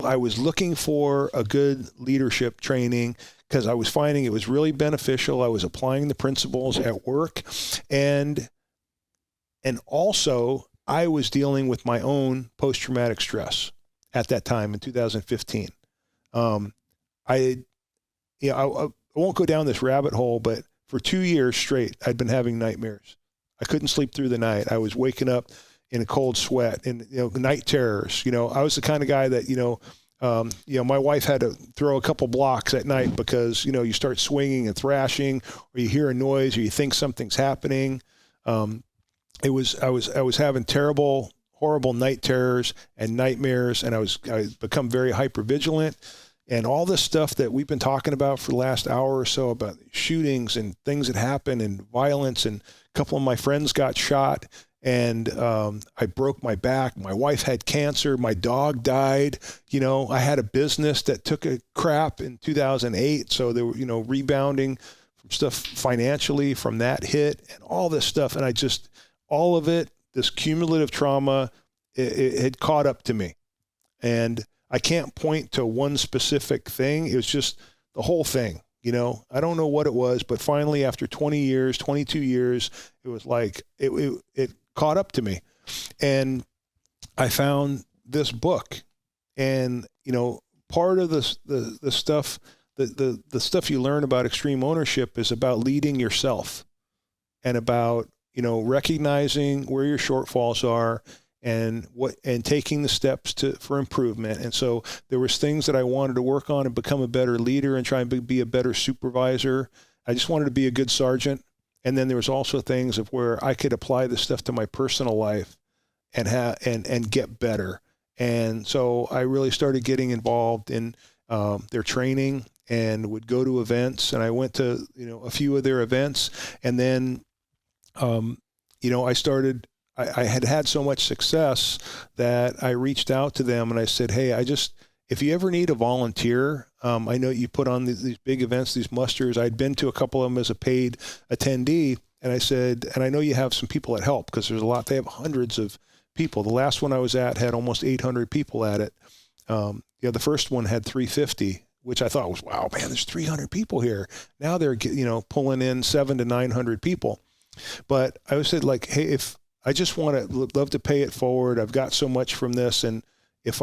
I was looking for a good leadership training because I was finding it was really beneficial. I was applying the principles at work, and also I was dealing with my own post-traumatic stress at that time in 2015. I won't go down this rabbit hole, but for 2 years straight, I'd been having nightmares. I couldn't sleep through the night. I was waking up in a cold sweat and, night terrors. I was the kind of guy that, my wife had to throw a couple blocks at night because, you start swinging and thrashing, or you hear a noise, or you think something's happening. I was having terrible, horrible night terrors and nightmares, and I become very hypervigilant. And all this stuff that we've been talking about for the last hour or so about shootings and things that happen and violence, and a couple of my friends got shot, and I broke my back. My wife had cancer. My dog died. I had a business that took a crap in 2008. So they were, rebounding from stuff financially from that hit and all this stuff. And all of it, this cumulative trauma, it had caught up to me. And I can't point to one specific thing. It was just the whole thing. I don't know what it was, but finally after 22 years, it was like, it caught up to me. And I found this book, and, part of the stuff, the stuff you learn about extreme ownership is about leading yourself, and about, recognizing where your shortfalls are, and taking the steps for improvement. And so there was things that I wanted to work on and become a better leader and try and be a better supervisor. I just wanted to be a good sergeant. And then there was also things of where I could apply this stuff to my personal life and get better. And so I really started getting involved in their training and would go to events. And I went to, a few of their events. And then, I had so much success that I reached out to them and I said, hey, if you ever need a volunteer, I know you put on these big events, these musters. I'd been to a couple of them as a paid attendee. And I said, and I know you have some people that help, because there's a lot, they have hundreds of people. The last one I was at had almost 800 people at it. The first one had 350, which I thought was, wow, man, there's 300 people here. Now they're, pulling in 700 to 900 people. But I said, like, hey, if I just love to pay it forward. I've got so much from this. And if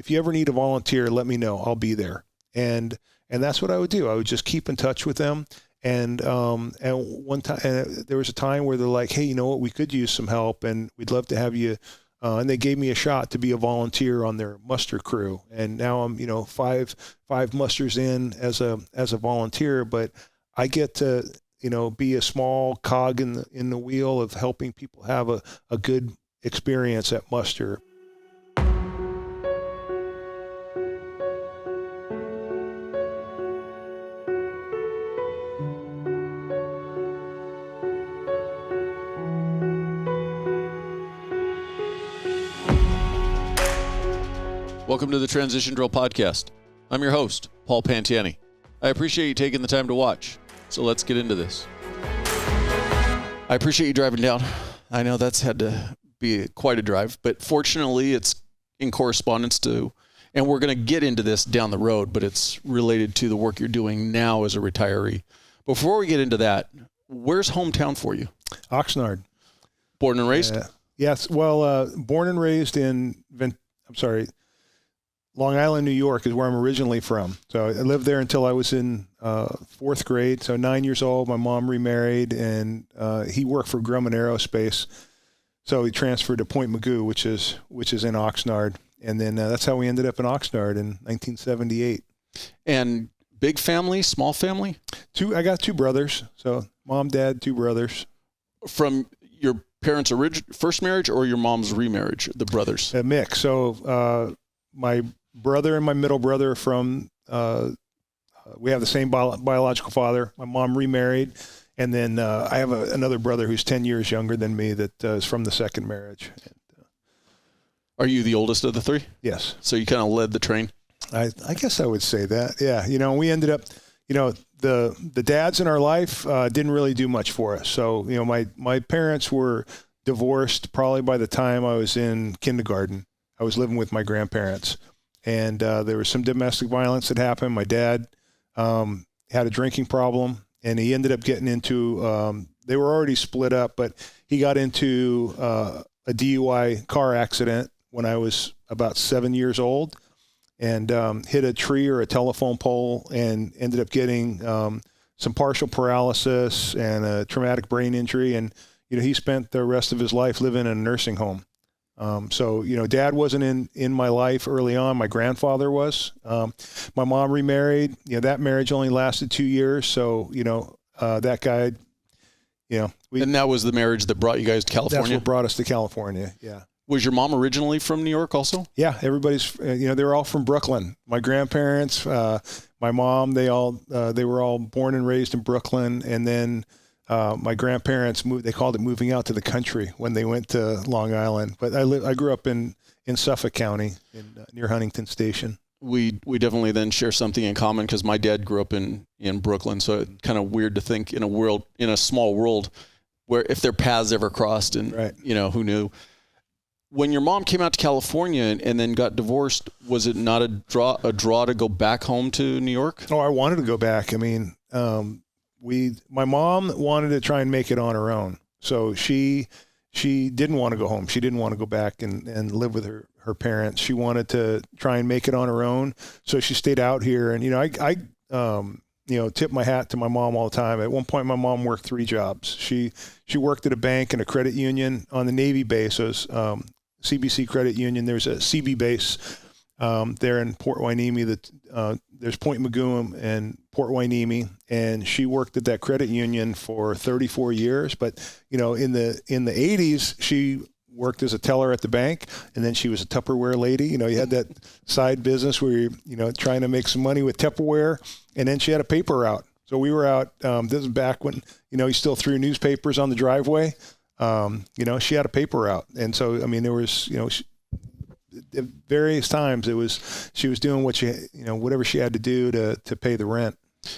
you ever need a volunteer, let me know. I'll be there. And that's what I would do. I would just keep in touch with them. And one time, there was a time where they're like, hey, you know what, we could use some help and we'd love to have you. And they gave me a shot to be a volunteer on their muster crew. And now I'm, five musters in as a volunteer, but I get to, be a small cog in the wheel of helping people have a good experience at muster. Welcome to the Transition Drill Podcast. I'm your host, Paul Pantiani. I appreciate you taking the time to watch. So let's get into this. I appreciate you driving down. I know that's had to be quite a drive, but fortunately it's in correspondence to, and we're going to get into this down the road, but it's related to the work you're doing now as a retiree. Before we get into that, where's hometown for you? Oxnard. Born and raised? Yes. Well, born and raised in, Long Island, New York is where I'm originally from. So I lived there until I was in fourth grade. So 9 years old, my mom remarried, and he worked for Grumman Aerospace. So he transferred to Point Mugu, which is in Oxnard. And then that's how we ended up in Oxnard in 1978. And big family, small family? I got two brothers. So mom, dad, two brothers. From your parents' first marriage or your mom's remarriage, the brothers? A mix. So my brother and my middle brother from, we have the same biological father. My mom remarried. And then I have another brother who's 10 years younger than me that is from the second marriage. Are you the oldest of the three? Yes. So you kind of led the train? I guess I would say that. Yeah. We ended up, the dads in our life didn't really do much for us. So, my parents were divorced probably by the time I was in kindergarten. I was living with my grandparents. and there was some domestic violence that happened. My dad had a drinking problem, and he ended up getting into, they were already split up, but he got into a DUI car accident when I was about 7 years old, and hit a tree or a telephone pole and ended up getting some partial paralysis and a traumatic brain injury. And, he spent the rest of his life living in a nursing home. So, Dad wasn't in my life early on. My grandfather was. My mom remarried. That marriage only lasted 2 years. So, that guy, and that was the marriage that brought you guys to California? That's what brought us to California, yeah. Was your mom originally from New York also? Yeah, everybody's, they were all from Brooklyn. My grandparents, my mom, they were all born and raised in Brooklyn. And then my grandparents moved, they called it moving out to the country when they went to Long Island. But I grew up in Suffolk County near Huntington Station. We definitely then share something in common because my dad grew up in Brooklyn. So it's kind of weird to think in a small world where if their paths ever crossed and, right. Who knew. When your mom came out to California and then got divorced, was it not a draw to go back home to New York? Oh, I wanted to go back. I mean, my mom wanted to try and make it on her own. So she didn't want to go home. She didn't want to go back and live with her parents. She wanted to try and make it on her own. So she stayed out here. And, I tip my hat to my mom all the time. At one point, my mom worked 3 jobs. She worked at a bank and a credit union on the Navy bases. CBC Credit Union. There's a CB base there in Port Hueneme. There's Point Muguim and Port Hueneme, and she worked at that credit union for 34 years. But in the 80s, she worked as a teller at the bank, and then she was a Tupperware lady. You had that side business where you're trying to make some money with Tupperware, and then she had a paper route. So we were out. This is back when you still threw newspapers on the driveway. She had a paper route. And so, there was, at various times she was doing what whatever she had to do to pay the rent.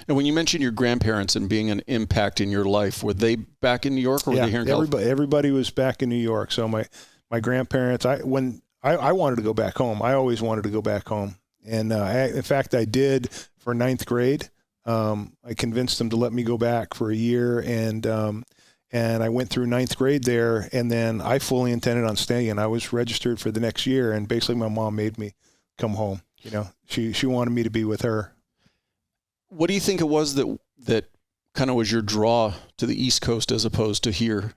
And when you mentioned your grandparents and being an impact in your life, were they back in New York or were they here in California? Everybody was back in New York. So my grandparents, when I wanted to go back home, I always wanted to go back home. And, in fact, I did for 9th grade. I convinced them to let me go back for a year, and I went through 9th grade there, and then I fully intended on staying. I was registered for the next year, and basically my mom made me come home. She wanted me to be with her. What do you think it was that kind of was your draw to the East Coast as opposed to here?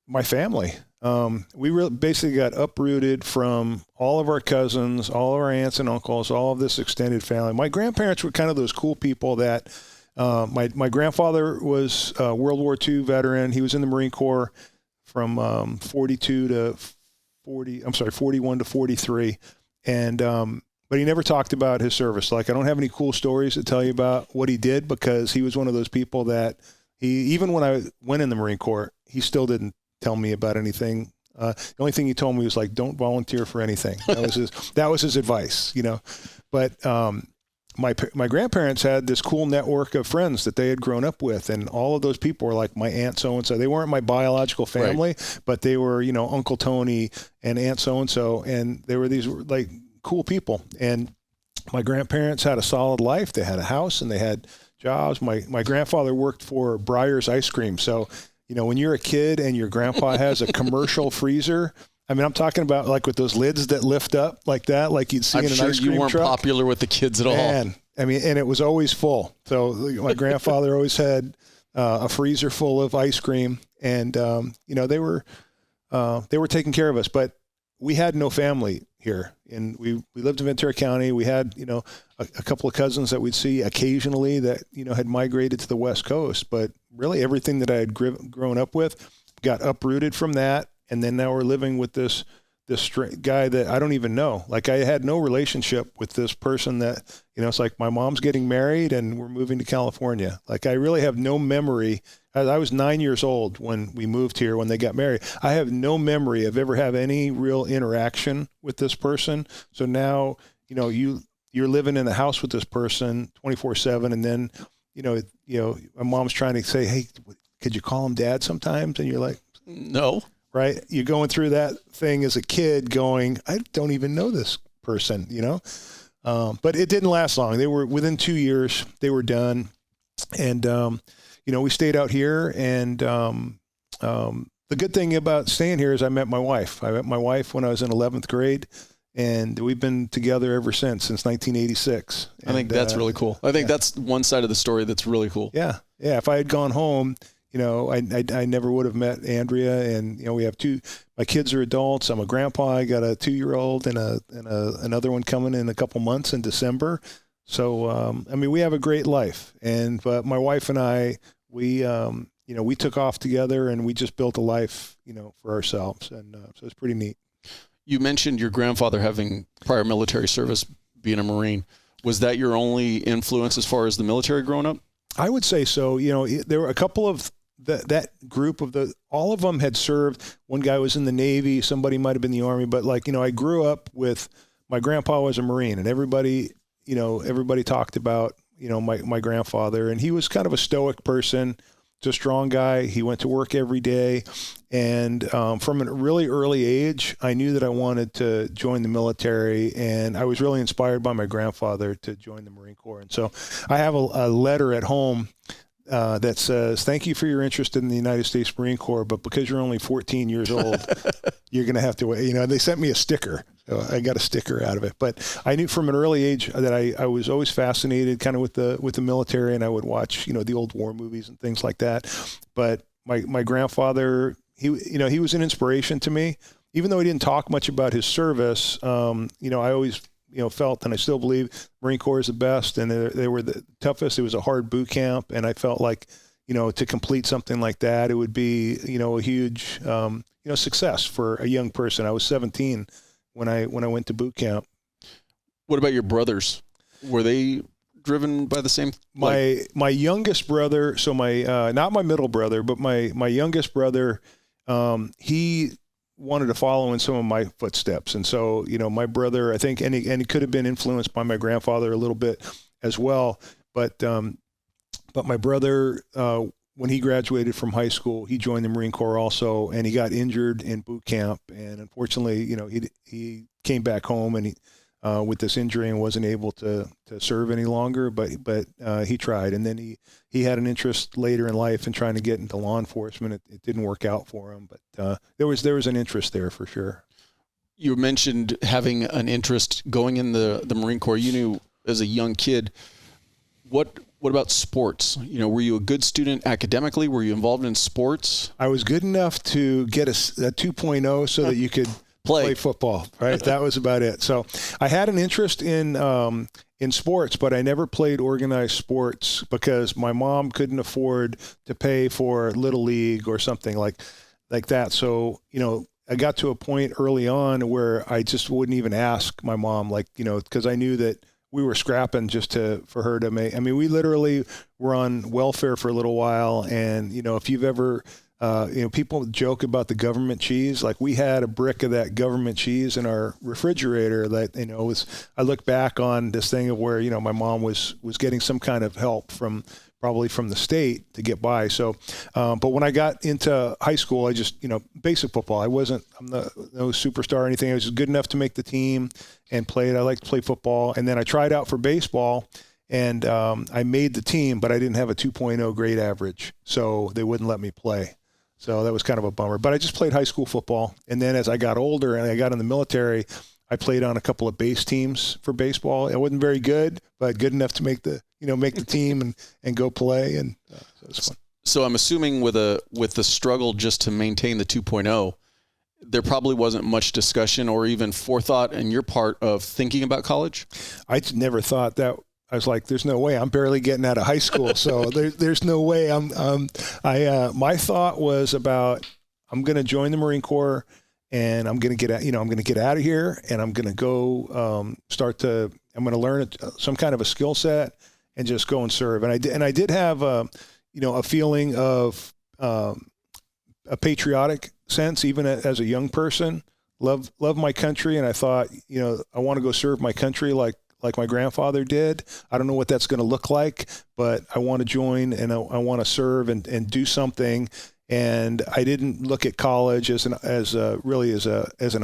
My family. We basically got uprooted from all of our cousins, all of our aunts and uncles, all of this extended family. My grandparents were kind of those cool people that my grandfather was a World War II veteran. He was in the Marine Corps from 41 to 43. And but he never talked about his service. Like, I don't have any cool stories to tell you about what he did, because he was one of those people that even when I went in the Marine Corps, he still didn't tell me about anything. The only thing he told me was like, don't volunteer for anything. That was his advice, But my grandparents had this cool network of friends that they had grown up with, and all of those people were like my Aunt so-and-so. They weren't my biological family, right, but they were, Uncle Tony and Aunt so-and-so, and they were these like cool people. And my grandparents had a solid life. They had a house and they had jobs. My grandfather worked for Breyer's Ice Cream. So, when you're a kid and your grandpa has a commercial freezer, I'm talking about like with those lids that lift up like that, like you'd see in an ice cream truck. I'm sure you weren't popular with the kids at all. Man, and it was always full. So my grandfather always had a freezer full of ice cream, and they were taking care of us. But we had no family here, and we lived in Ventura County. We had a couple of cousins that we'd see occasionally that had migrated to the West Coast, but really everything that I had grown up with got uprooted from that. And then now we're living with this guy that I don't even know. Like, I had no relationship with this person that, it's like my mom's getting married and we're moving to California. Like, I really have no memory. I was 9 years old when we moved here, when they got married. I have no memory of ever have any real interaction with this person. So now, you're living in the house with this person 24/7. And then, my mom's trying to say, hey, could you call him dad sometimes? And you're like, no. Right? You're going through that thing as a kid going, I don't even know this person, but it didn't last long. They were within 2 years, they were done. And, we stayed out here, and the good thing about staying here is I met my wife. I met my wife when I was in 11th grade, and we've been together ever since 1986. I think that's really cool. I think that's one side of the story that's really cool. Yeah. Yeah. If I had gone home, I never would have met Andrea, and, we have my kids are adults. I'm a grandpa. I got a 2-year-old and another one coming in a couple months in December. So, we have a great life, but my wife and I, we took off together, and we just built a life, for ourselves. And so it's pretty neat. You mentioned your grandfather having prior military service, being a Marine. Was that your only influence as far as the military growing up? I would say so. There were a couple of that group all of them had served. One guy was in the Navy. Somebody might've been in the Army, but I grew up with, my grandpa was a Marine, and everybody talked about, my grandfather, and he was kind of a stoic person, just a strong guy. He went to work every day. And from a really early age, I knew that I wanted to join the military, and I was really inspired by my grandfather to join the Marine Corps. And so I have a letter at home that says, "Thank you for your interest in the United States Marine Corps, but because you're only 14 years old, you're going to have to wait." They sent me a sticker. So I got a sticker out of it. But I knew from an early age that I was always fascinated kind of with the military, and I would watch, the old war movies and things like that. But my grandfather, he was an inspiration to me, even though he didn't talk much about his service. I always, felt, and I still believe, Marine Corps is the best, and they were the toughest. It was a hard boot camp, and I felt like, to complete something like that, it would be, a huge, success for a young person. I was 17 when I went to boot camp. What about your brothers? Were they driven by the same? My youngest brother, so not my middle brother, but my youngest brother, he wanted to follow in some of my footsteps. And so, my brother, I think, and he could have been influenced by my grandfather a little bit as well. But my brother, when he graduated from high school, he joined the Marine Corps also, and he got injured in boot camp. And unfortunately, he came back home, and with this injury, and wasn't able to serve any longer, but he tried. And then he had an interest later in life in trying to get into law enforcement. It didn't work out for him, but there was an interest there for sure. You mentioned having an interest going in the Marine Corps. You knew as a young kid. What about sports? Were you a good student academically? Were you involved in sports? I was good enough to get a 2.0 so that you could play football, right? That was about it. So I had an interest in sports, but I never played organized sports because my mom couldn't afford to pay for Little League or something like that. So, I got to a point early on where I just wouldn't even ask my mom, because I knew that we were scrapping just for her to make. We literally were on welfare for a little while. And, if you've ever, people joke about the government cheese. Like, we had a brick of that government cheese in our refrigerator that, I look back on this thing of where, my mom was getting some kind of help probably from the state to get by. So, but when I got into high school, I just, basic football. I'm no superstar or anything. I was just good enough to make the team and played. I liked to play football. And then I tried out for baseball, and I made the team, but I didn't have a 2.0 grade average. So they wouldn't let me play. So that was kind of a bummer. But I just played high school football. And then as I got older and I got in the military, I played on a couple of base teams for baseball. I wasn't very good, but good enough to make the team and go play. And so it was fun. So I'm assuming with the struggle just to maintain the 2.0, there probably wasn't much discussion or even forethought on your part of thinking about college? I never thought that. I was like, there's no way. I'm barely getting out of high school. So there's no way. My thought was about, I'm going to join the Marine Corps, and I'm going to get out of here, and I'm going to go I'm going to learn some kind of a skill set and just go and serve. And I did have a feeling of a patriotic sense, even as a young person. Love my country, and I thought, I want to go serve my country like my grandfather did. I don't know what that's going to look like, but I want to join, and I want to serve and do something. And I didn't look at college as an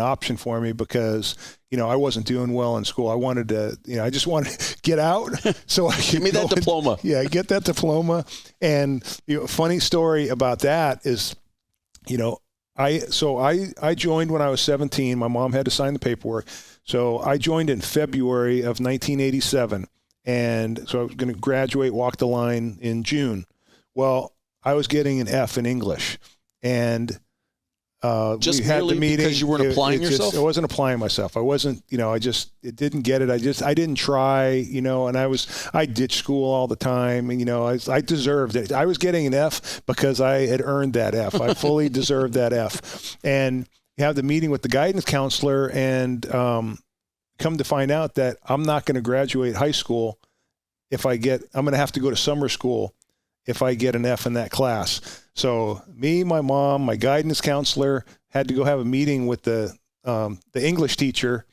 option for me because, I wasn't doing well in school. I wanted to, I just wanted to get out so I could give me that diploma. Get that diploma. And, funny story about that is, I joined when I was 17. My mom had to sign the paperwork. So I joined in February of 1987. And so I was going to graduate, walk the line in June. Well, I was getting an F in English, and just we had the meeting because you weren't applying yourself. I wasn't applying myself. I wasn't, it didn't get it. I didn't try, and I ditched school all the time, and I deserved it. I was getting an F because I had earned that F. I fully deserved that F. And you have the meeting with the guidance counselor, and come to find out that I'm not going to graduate high school I'm going to have to go to summer school if I get an F in that class. So me, my mom, my guidance counselor had to go have a meeting with the English teacher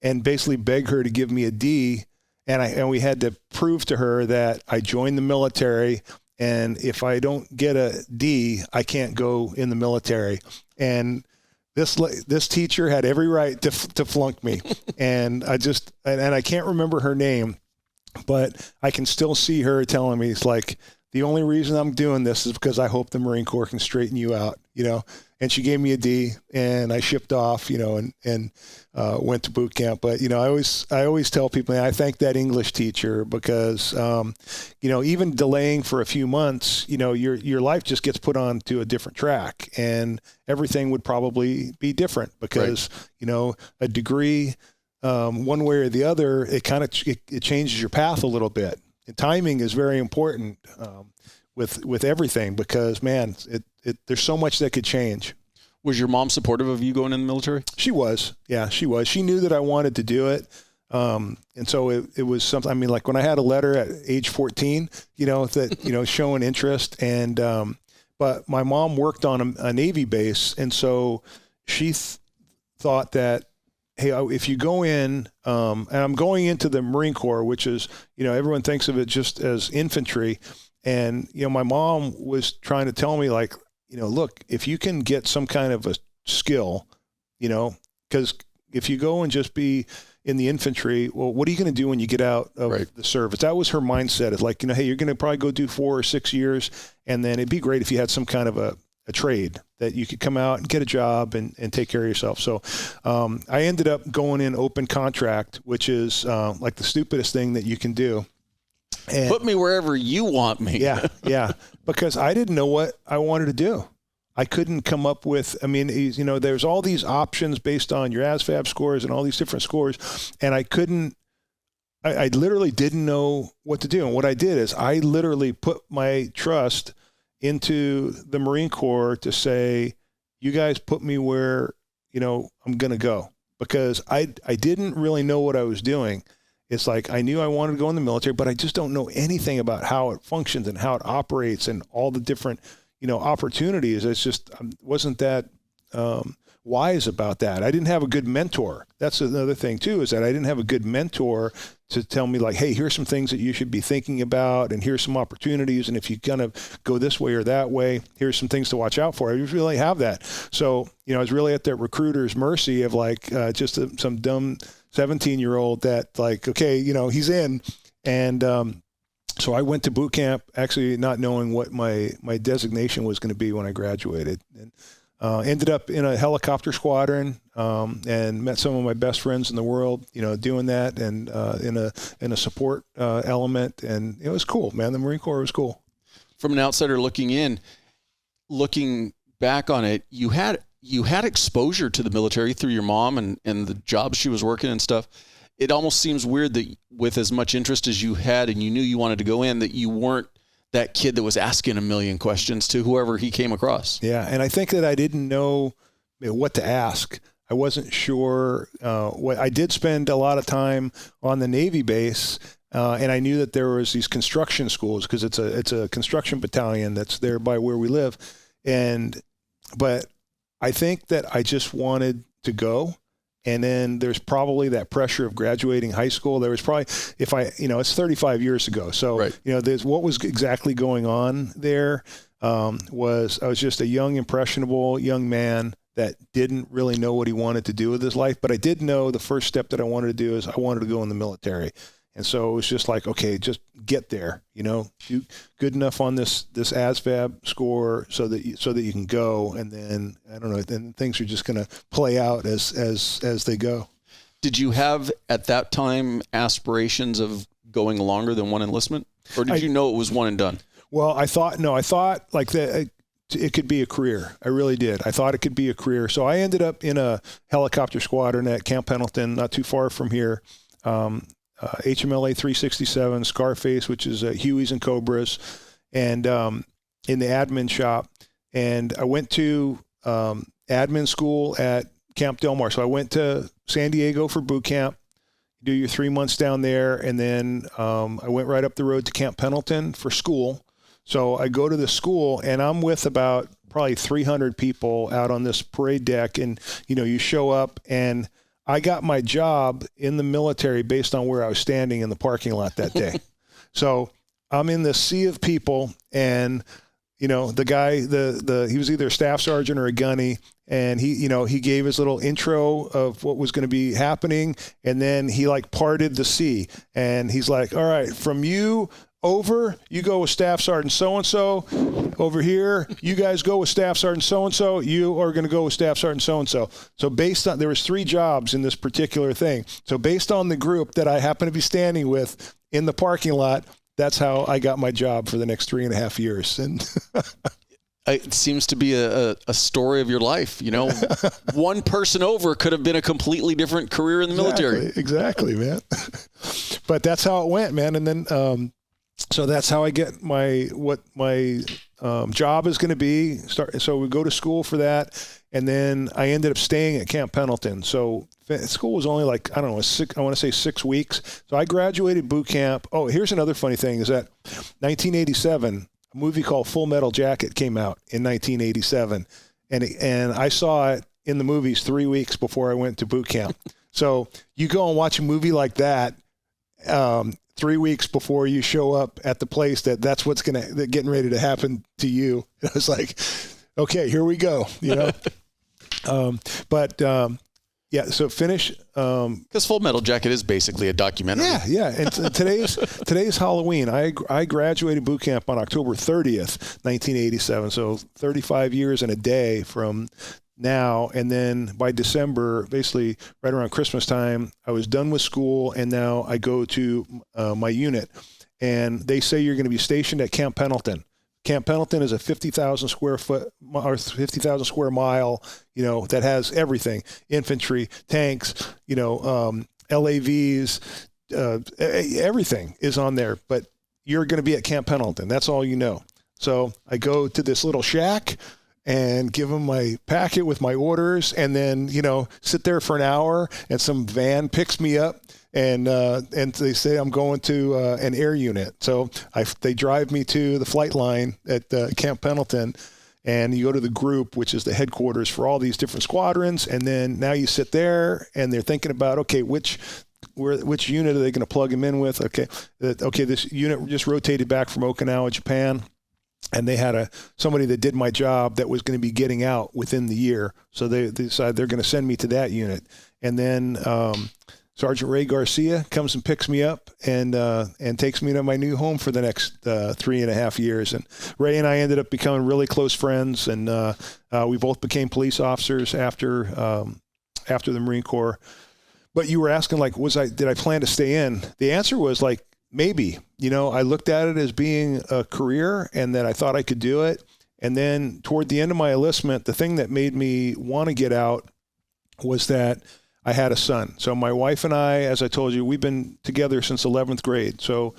and basically beg her to give me a D. And we had to prove to her that I joined the military, and if I don't get a D, I can't go in the military. And this teacher had every right to flunk me. And I can't remember her name, but I can still see her telling me, it's like, the only reason I'm doing this is because I hope the Marine Corps can straighten you out, and she gave me a D, and I shipped off, and went to boot camp. But, I always tell people, I thank that English teacher because, even delaying for a few months, your life just gets put onto a different track, and everything would probably be different because, right. A degree, one way or the other, it changes your path a little bit. And timing is very important with everything because, man, there's so much that could change. Was your mom supportive of you going in the military? She was. Yeah, she was. She knew that I wanted to do it. And so it was something, I mean, like when I had a letter at age 14, that, showing interest. And but my mom worked on a Navy base. And so she thought that, hey, if you go in, and I'm going into the Marine Corps, which is, everyone thinks of it just as infantry. And, my mom was trying to tell me, like, look, if you can get some kind of a skill, because if you go and just be in the infantry, well, what are you going to do when you get out of right. the service? That was her mindset. It's like, hey, you're going to probably go do 4 or 6 years. And then it'd be great if you had some kind of a trade that you could come out and get a job and take care of yourself. So I ended up going in open contract, which is like the stupidest thing that you can do. And put me wherever you want me. Yeah. Because I didn't know what I wanted to do. I couldn't come up with, there's all these options based on your ASVAB scores and all these different scores. And I literally didn't know what to do. And what I did is I literally put my trust into the Marine Corps to say, you guys put me where, I'm going to go, because I didn't really know what I was doing. It's like, I knew I wanted to go in the military, but I just don't know anything about how it functions and how it operates and all the different, opportunities. It's just, I wasn't that wise about that. I didn't have a good mentor. That's another thing too, is that I didn't have a good mentor to tell me, like, hey, here's some things that you should be thinking about, and here's some opportunities, and if you kind of go this way or that way, here's some things to watch out for. I didn't really have that. So, I was really at that recruiter's mercy of like just some dumb 17-year-old that, like, okay, he's in. And so I went to boot camp actually not knowing what my designation was going to be when I graduated, and ended up in a helicopter squadron, and met some of my best friends in the world, doing that, and in a support element. And it was cool, man. The Marine Corps was cool. From an outsider looking back on it, you had exposure to the military through your mom and the jobs she was working and stuff. It almost seems weird that with as much interest as you had and you knew you wanted to go in, that you weren't that kid that was asking a million questions to whoever he came across. Yeah. And I think that I didn't know what to ask. I wasn't sure what. I did spend a lot of time on the Navy base, and I knew that there was these construction schools, because it's a construction battalion that's there by where we live. But I think that I just wanted to go. And then there's probably that pressure of graduating high school. There was probably, it's 35 years ago. So, right. There's what was exactly going on there. was I was just a young, impressionable young man that didn't really know what he wanted to do with his life. But I did know the first step that I wanted to do is I wanted to go in the military. And so it was just like, okay, just get there, do good enough on this ASVAB score so that you can go. And then, I don't know, then things are just going to play out as they go. Did you have at that time aspirations of going longer than one enlistment, or did you know it was one and done? Well, I thought like that. It could be a career. I really did. I thought it could be a career. So I ended up in a helicopter squadron at Camp Pendleton, not too far from here. HMLA 367, Scarface, which is Hueys and Cobras, and in the admin shop. And I went to admin school at Camp Del Mar. So I went to San Diego for boot camp, do your 3 months down there, and then I went right up the road to Camp Pendleton for school. So I go to the school, and I'm with about probably 300 people out on this parade deck, and you show up, and I got my job in the military based on where I was standing in the parking lot that day. So I'm in this sea of people, and the guy, he was either a staff sergeant or a gunny, and he gave his little intro of what was going to be happening, and then he parted the sea, and he's like, all right, from you over, you go with Staff Sergeant so-and-so. Over here, you guys go with Staff Sergeant so-and-so. You are going to go with Staff Sergeant so-and-so. So based on, there was 3 jobs in this particular thing. So based on the group that I happen to be standing with in the parking lot, that's how I got my job for the next 3.5 years. And it seems to be a story of your life. One person over could have been a completely different career in the military. Exactly, man. But that's how it went, man. And then, so that's how I get what my job is going to be. So we go to school for that, and then I ended up staying at Camp Pendleton. So school was only I want to say 6 weeks. So I graduated boot camp. Oh, here's another funny thing is that 1987, a movie called Full Metal Jacket came out in 1987, and I saw it in the movies 3 weeks before I went to boot camp. So you go and watch a movie like that. 3 weeks before you show up at the place that's what's getting ready to happen to you. I was like, okay, here we go, yeah. So finish. Because Full Metal Jacket is basically a documentary. Yeah. And today's Halloween. I graduated boot camp on October 30th, 1987. So 35 years and a day from now, and then by December, basically right around Christmas time, I was done with school, and now I go to my unit, and they say you're going to be stationed at Camp Pendleton. Camp Pendleton is a 50,000 square mile, that has everything: infantry, tanks, LAVs, everything is on there. But you're going to be at Camp Pendleton. That's all you know. So I go to this little shack and give them my packet with my orders, and then, sit there for an hour, and some van picks me up, and they say I'm going to an air unit. So they drive me to the flight line at Camp Pendleton, and you go to the group, which is the headquarters for all these different squadrons, and then now you sit there, and they're thinking about, okay, which unit are they going to plug him in with? Okay, this unit just rotated back from Okinawa, Japan. And they had somebody that did my job that was going to be getting out within the year. So they decided they're going to send me to that unit. And then Sergeant Ray Garcia comes and picks me up and takes me to my new home for the next 3.5 years. And Ray and I ended up becoming really close friends. And we both became police officers after the Marine Corps. But you were asking, did I plan to stay in? The answer was maybe. I looked at it as being a career, and that I thought I could do it. And then toward the end of my enlistment, the thing that made me want to get out was that I had a son. So my wife and I, as I told you, we've been together since 11th grade. So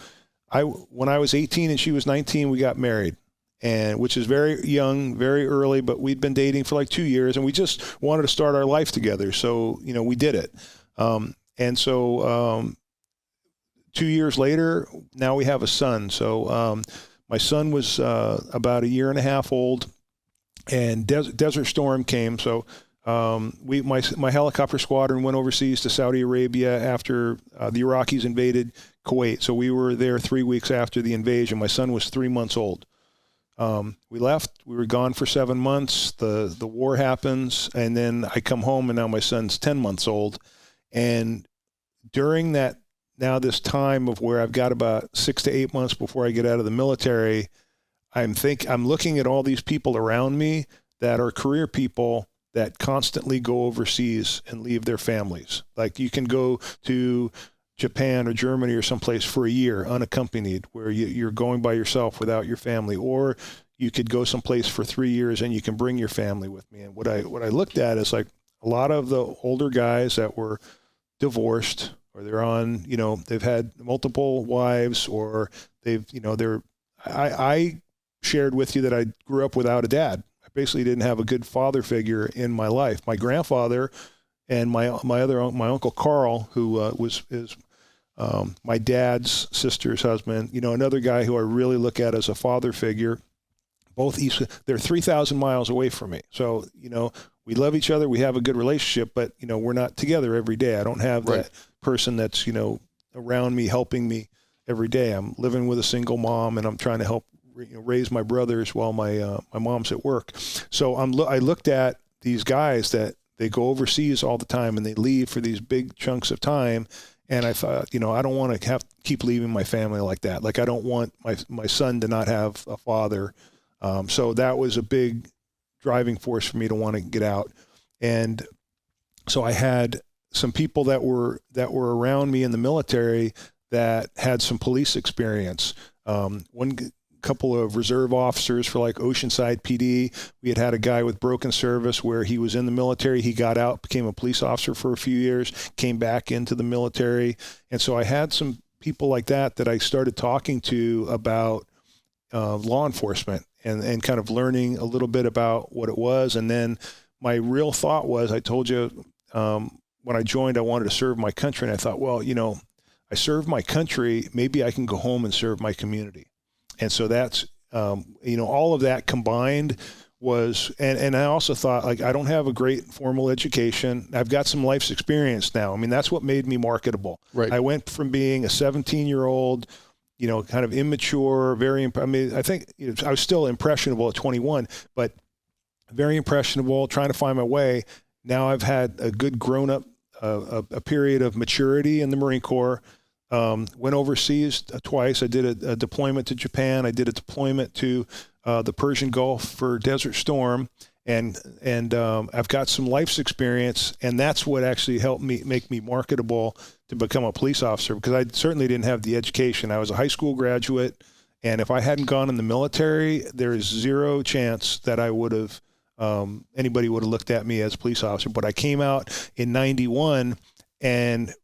when I was 18 and she was 19, we got married, and which is very young, very early, but we'd been dating for 2 years, and we just wanted to start our life together. So, we did it. And so 2 years later, now we have a son. So my son was about 1.5 years old, and Desert Storm came. So my helicopter squadron went overseas to Saudi Arabia after the Iraqis invaded Kuwait. So we were there 3 weeks after the invasion. My son was 3 months old. We left. We were gone for 7 months. The war happens, and then I come home, and now my son's 10 months old. And during that, now this time of where I've got about 6 to 8 months before I get out of the military, I'm looking at all these people around me that are career people that constantly go overseas and leave their families. Like, you can go to Japan or Germany or someplace for a year unaccompanied, where you're going by yourself without your family, or you could go someplace for 3 years and you can bring your family with me. And what I looked at is, like, a lot of the older guys that were divorced, or they're on, they've had multiple wives, or I shared with you that I grew up without a dad. I basically didn't have a good father figure in my life. My grandfather and my uncle Carl, who is my dad's sister's husband, another guy who I really look at as a father figure. Both they're 3,000 miles away from me. So, we love each other. We have a good relationship, but, we're not together every day. I don't have that person that's, around me, helping me every day. I'm living with a single mom, and I'm trying to help raise my brothers while my mom's at work. So I looked at these guys that they go overseas all the time, and they leave for these big chunks of time. And I thought, I don't want to keep leaving my family like that. Like, I don't want my son to not have a father. So that was a big driving force for me to want to get out. And so I had some people that were around me in the military that had some police experience. One couple of reserve officers for, like, Oceanside PD. We had a guy with broken service where he was in the military. He got out, became a police officer for a few years, came back into the military. And so I had some people like that I started talking to about law enforcement and kind of learning a little bit about what it was. And then my real thought was, I told you when I joined, I wanted to serve my country. And I thought, well, I serve my country, maybe I can go home and serve my community. And so that's, all of that combined was, and I also thought, like, I don't have a great formal education. I've got some life's experience now. I mean, that's what made me marketable. Right. I went from being a 17-year-old, kind of immature, I think I was still impressionable at 21, but very impressionable, trying to find my way. Now I've had a good grown-up, a period of maturity in the Marine Corps. Went overseas twice. I did a deployment to Japan. I did a deployment to the Persian Gulf for Desert Storm, and I've got some life's experience, and that's what actually helped me make me marketable to become a police officer, because I certainly didn't have the education. I was a high school graduate, and if I hadn't gone in the military, there is zero chance that I would have anybody would have looked at me as a police officer. But I came out in 91, and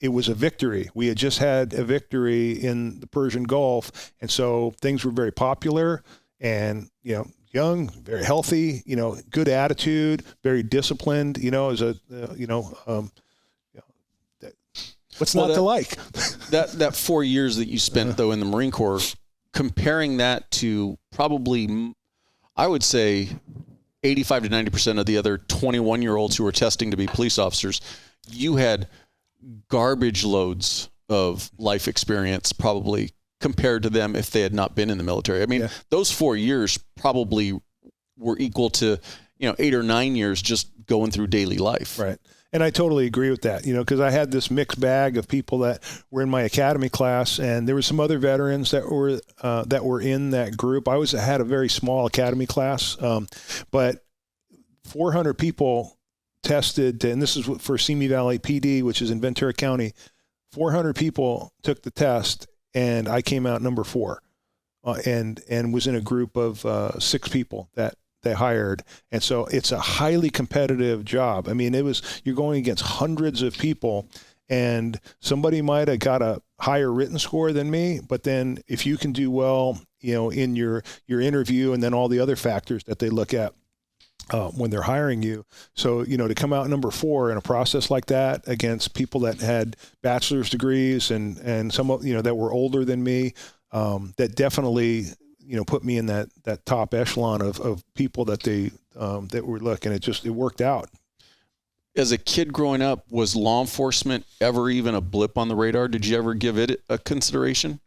it was a victory. We had just had a victory in the Persian Gulf. And so things were very popular and, young, very healthy, good attitude, very disciplined, as a, what's not to like? that 4 years that you spent though in the Marine Corps, comparing that to probably, I would say 85 to 90% of the other 21-year-olds who were testing to be police officers, you had garbage loads of life experience probably compared to them if they had not been in the military. I mean, those 4 years probably were equal to, 8 or 9 years just going through daily life. Right. And I totally agree with that, because I had this mixed bag of people that were in my academy class, and there were some other veterans that were in that group. I had a very small academy class, but 400 people tested, and this is for Simi Valley PD, which is in Ventura County. 400 people took the test, and I came out number 4, and was in a group of 6 people that they hired. And so it's a highly competitive job. I mean, you're going against hundreds of people, and somebody might have got a higher written score than me, but then if you can do well, in your interview, and then all the other factors that they look at when they're hiring you. So, to come out number 4 in a process like that against people that had bachelor's degrees and some of, that were older than me, that definitely, put me in that top echelon of people that that were looking. It worked out. As a kid growing up, was law enforcement ever even a blip on the radar? Did you ever give it a consideration?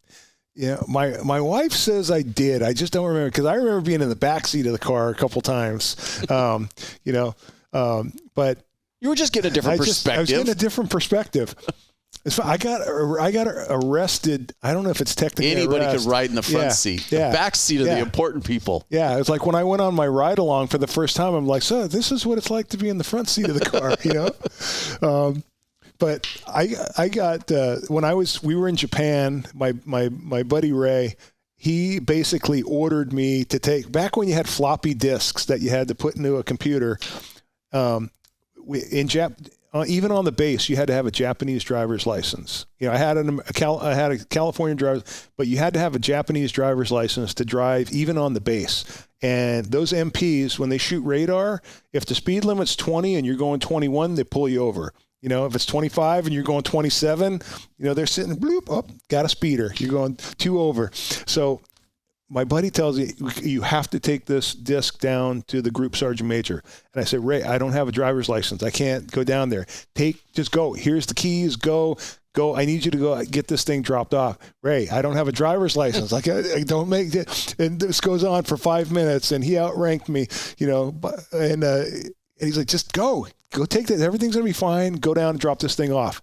Yeah, my wife says I did. I just don't remember, because I remember being in the back seat of the car a couple times. But you were just getting a different perspective. I was getting a different perspective. I got arrested. I don't know if it's technically anybody arrest. could ride in the front seat. The back seat of the important people. Yeah, it's like when I went on my ride along for the first time. I'm like, so this is what it's like to be in the front seat of the car, But I got when we were in Japan. My buddy Ray, he basically ordered me to take, back when you had floppy disks that you had to put into a computer. Even on the base, you had to have a Japanese driver's license. I had a California driver's, but you had to have a Japanese driver's license to drive even on the base. And those MPs, when they shoot radar, if the speed limit's 20 and you're going 21, they pull you over. If it's 25 and you're going 27, they're sitting, bloop, oh, got a speeder. You're going 2 over. So my buddy tells me, you have to take this disc down to the group sergeant major. And I said, Ray, I don't have a driver's license. I can't go down there. Just go. Here's the keys. Go. I need you to go get this thing dropped off. Ray, I don't have a driver's license. Like, I don't make it. And this goes on for 5 minutes, and he outranked me, and he's like, just go take this. Everything's going to be fine. Go down and drop this thing off.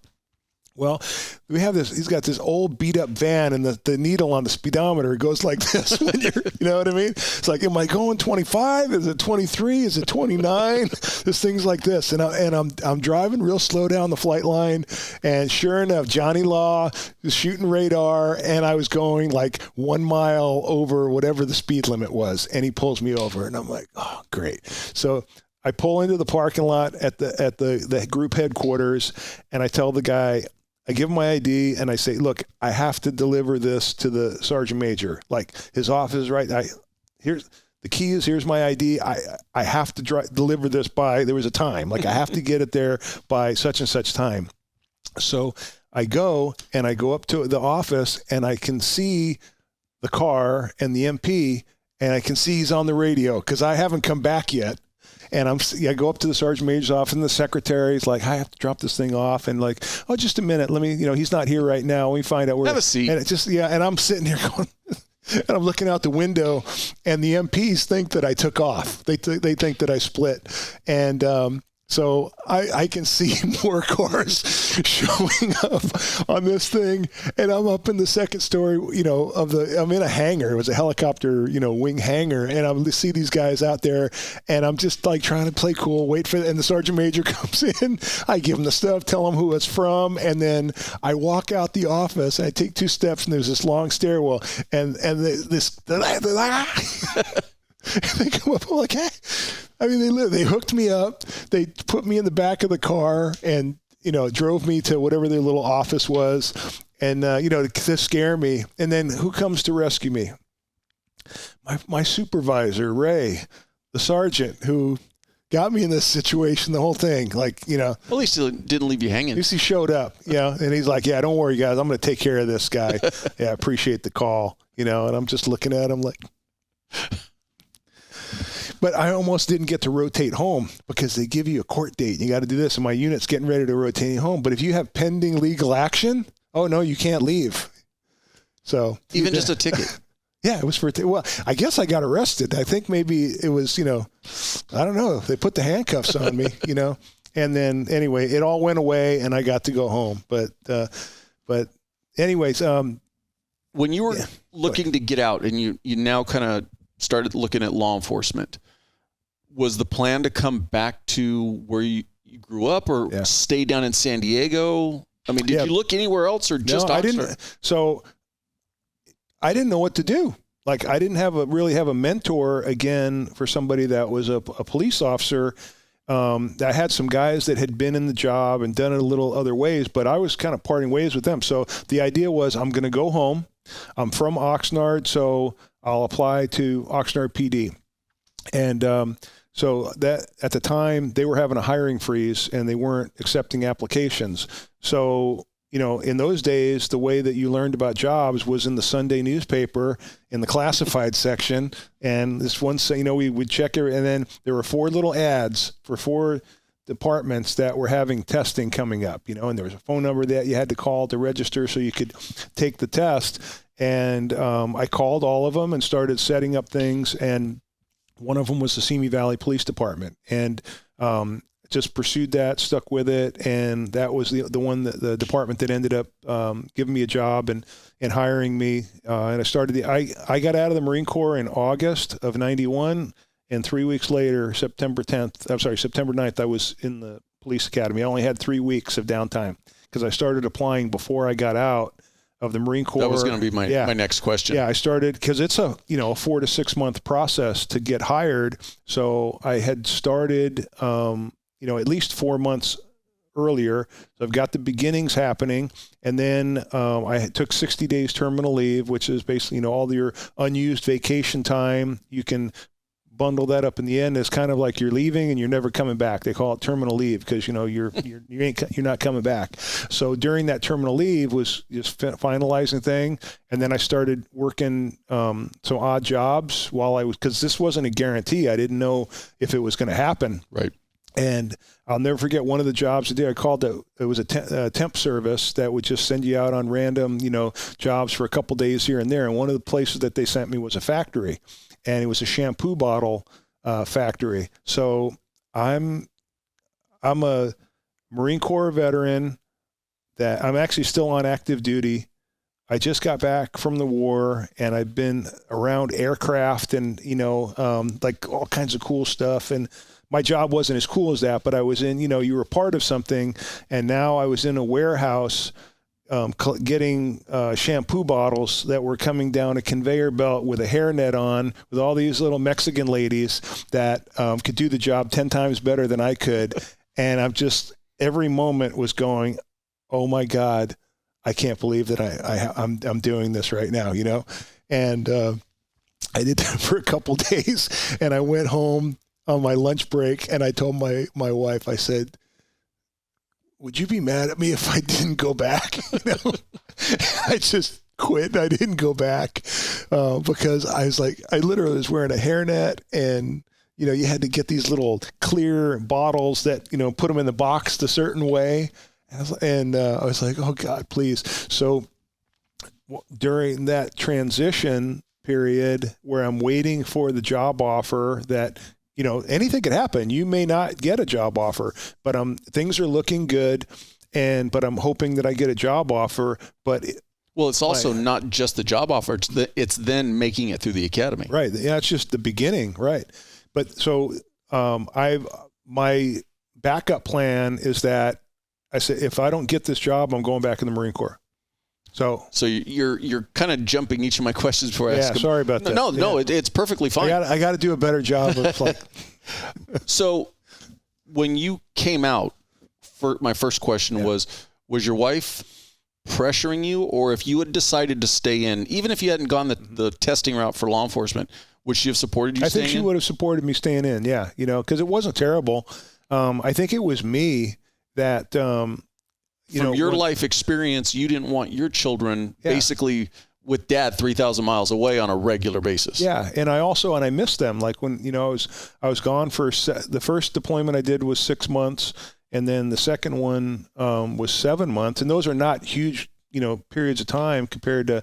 Well, we have this, he's got this old beat up van, and the needle on the speedometer goes like this when you're, you know what I mean? It's like, am I going 25? Is it 23? Is it 29? This thing's like this. And I'm driving real slow down the flight line. And sure enough, Johnny Law is shooting radar, and I was going like 1 mile over whatever the speed limit was. And he pulls me over, and I'm like, oh, great. So I pull into the parking lot at the group headquarters, and I tell the guy, I give him my ID, and I say, look, I have to deliver this to the sergeant major. Like, his office, right? Here's the keys. Here's my ID. I have to deliver this by, there was a time. Like, I have to get it there by such and such time. So I go up to the office, and I can see the car and the MP, and I can see he's on the radio because I haven't come back yet. And I go up to the sergeant major's office, and the secretary's like, I have to drop this thing off. And like, oh, just a minute. Let me, he's not here right now. Let me find out where. Have a seat. And it just, and I'm sitting here going, and I'm looking out the window, and the MPs think that I took off. They think that I split. And so I can see more cars showing up on this thing, and I'm up in the second story, I'm in a hangar. It was a helicopter, wing hangar, and I see these guys out there, and I'm just like trying to play cool, and the sergeant major comes in. I give him the stuff, tell him who it's from, and then I walk out the office, and I take 2 steps, and there's this long stairwell, and they come up, I'm like, hey. I mean, they hooked me up. They put me in the back of the car and, drove me to whatever their little office was. And, to scare me. And then who comes to rescue me? My supervisor, Ray, the sergeant, who got me in this situation, the whole thing. Like, Well, at least he didn't leave you hanging. At least he showed up, and he's like, yeah, don't worry, guys. I'm going to take care of this guy. Yeah, I appreciate the call, and I'm just looking at him like... But I almost didn't get to rotate home because they give you a court date. You got to do this, and my unit's getting ready to rotate home. But if you have pending legal action, oh, no, you can't leave. So even just a ticket. Yeah, it was for well, I guess I got arrested. I think maybe it was, I don't know. They put the handcuffs on me, And then anyway, it all went away, and I got to go home. But anyways, when you were looking to get out, and you now kind of started looking at law enforcement, was the plan to come back to where you grew up, or stay down in San Diego? I mean, did you look anywhere else, or just Oxnard? I didn't. So I didn't know what to do. Like, I didn't really have a mentor again for somebody that was a police officer. I had some guys that had been in the job and done it a little other ways, but I was kind of parting ways with them. So the idea was, I'm going to go home. I'm from Oxnard, so I'll apply to Oxnard PD. And so that at the time they were having a hiring freeze and they weren't accepting applications. So, in those days, the way that you learned about jobs was in the Sunday newspaper in the classified section. And this one, we would check it. And then there were 4 little ads for 4 departments that were having testing coming up, and there was a phone number that you had to call to register so you could take the test. And I called all of them and started setting up things. And one of them was the Simi Valley Police Department. And just pursued that, stuck with it. And that was the one, the department that ended up giving me a job and hiring me. And I started I got out of the Marine Corps in August of 91. And 3 weeks later, September 9th, I was in the police academy. I only had 3 weeks of downtime because I started applying before I got out of the Marine Corps. That was going to be my next question. Yeah, I started because it's a 4 to 6 month process to get hired. So I had started, at least 4 months earlier. So I've got the beginnings happening. And then I took 60 days terminal leave, which is basically, all your unused vacation time. You can bundle that up in the end. It's kind of like you're leaving and you're never coming back. They call it terminal leave because you're not coming back. So during that terminal leave was just finalizing thing, and then I started working some odd jobs while I was, because this wasn't a guarantee. I didn't know if it was going to happen. Right. And I'll never forget one of the jobs I did. I called it was a temp service that would just send you out on random jobs for a couple days here and there. And one of the places that they sent me was a factory. And it was a shampoo bottle factory. So I'm a Marine Corps veteran that I'm actually still on active duty. I just got back from the war, and I've been around aircraft and, like all kinds of cool stuff. And my job wasn't as cool as that, but I was in, you were part of something. And now I was in a warehouse getting shampoo bottles that were coming down a conveyor belt with a hairnet on, with all these little Mexican ladies that could do the job 10 times better than I could. And I'm just, every moment was going, oh my God, I can't believe that I'm doing this right now, And I did that for a couple days, and I went home on my lunch break, and I told my wife, I said, would you be mad at me if I didn't go back? I just quit. I didn't go back because I was like, I literally was wearing a hairnet, and, you had to get these little clear bottles that, put them in the box the certain way. And I was like, oh God, please. So during that transition period where I'm waiting for the job offer that, anything could happen. You may not get a job offer, but things are looking good, but I'm hoping that I get a job offer. But it's also not just the job offer; it's then making it through the academy. Right. Yeah, it's just the beginning. Right. But so my backup plan is that I said, if I don't get this job, I'm going back in the Marine Corps. So you're kind of jumping each of my questions before I ask them. Sorry about that. No, it's perfectly fine. I got to do a better job of like. So when you came out, my first question was your wife pressuring you, or if you had decided to stay in, even if you hadn't gone the testing route for law enforcement, would she have supported you? I think she would have supported me staying in. Yeah, because it wasn't terrible. I think it was me that. From your life experience, you didn't want your children basically with dad 3,000 miles away on a regular basis. Yeah, and I missed them. Like when I was gone for the first deployment I did was 6 months, and then the second one was 7 months, and those are not huge periods of time compared to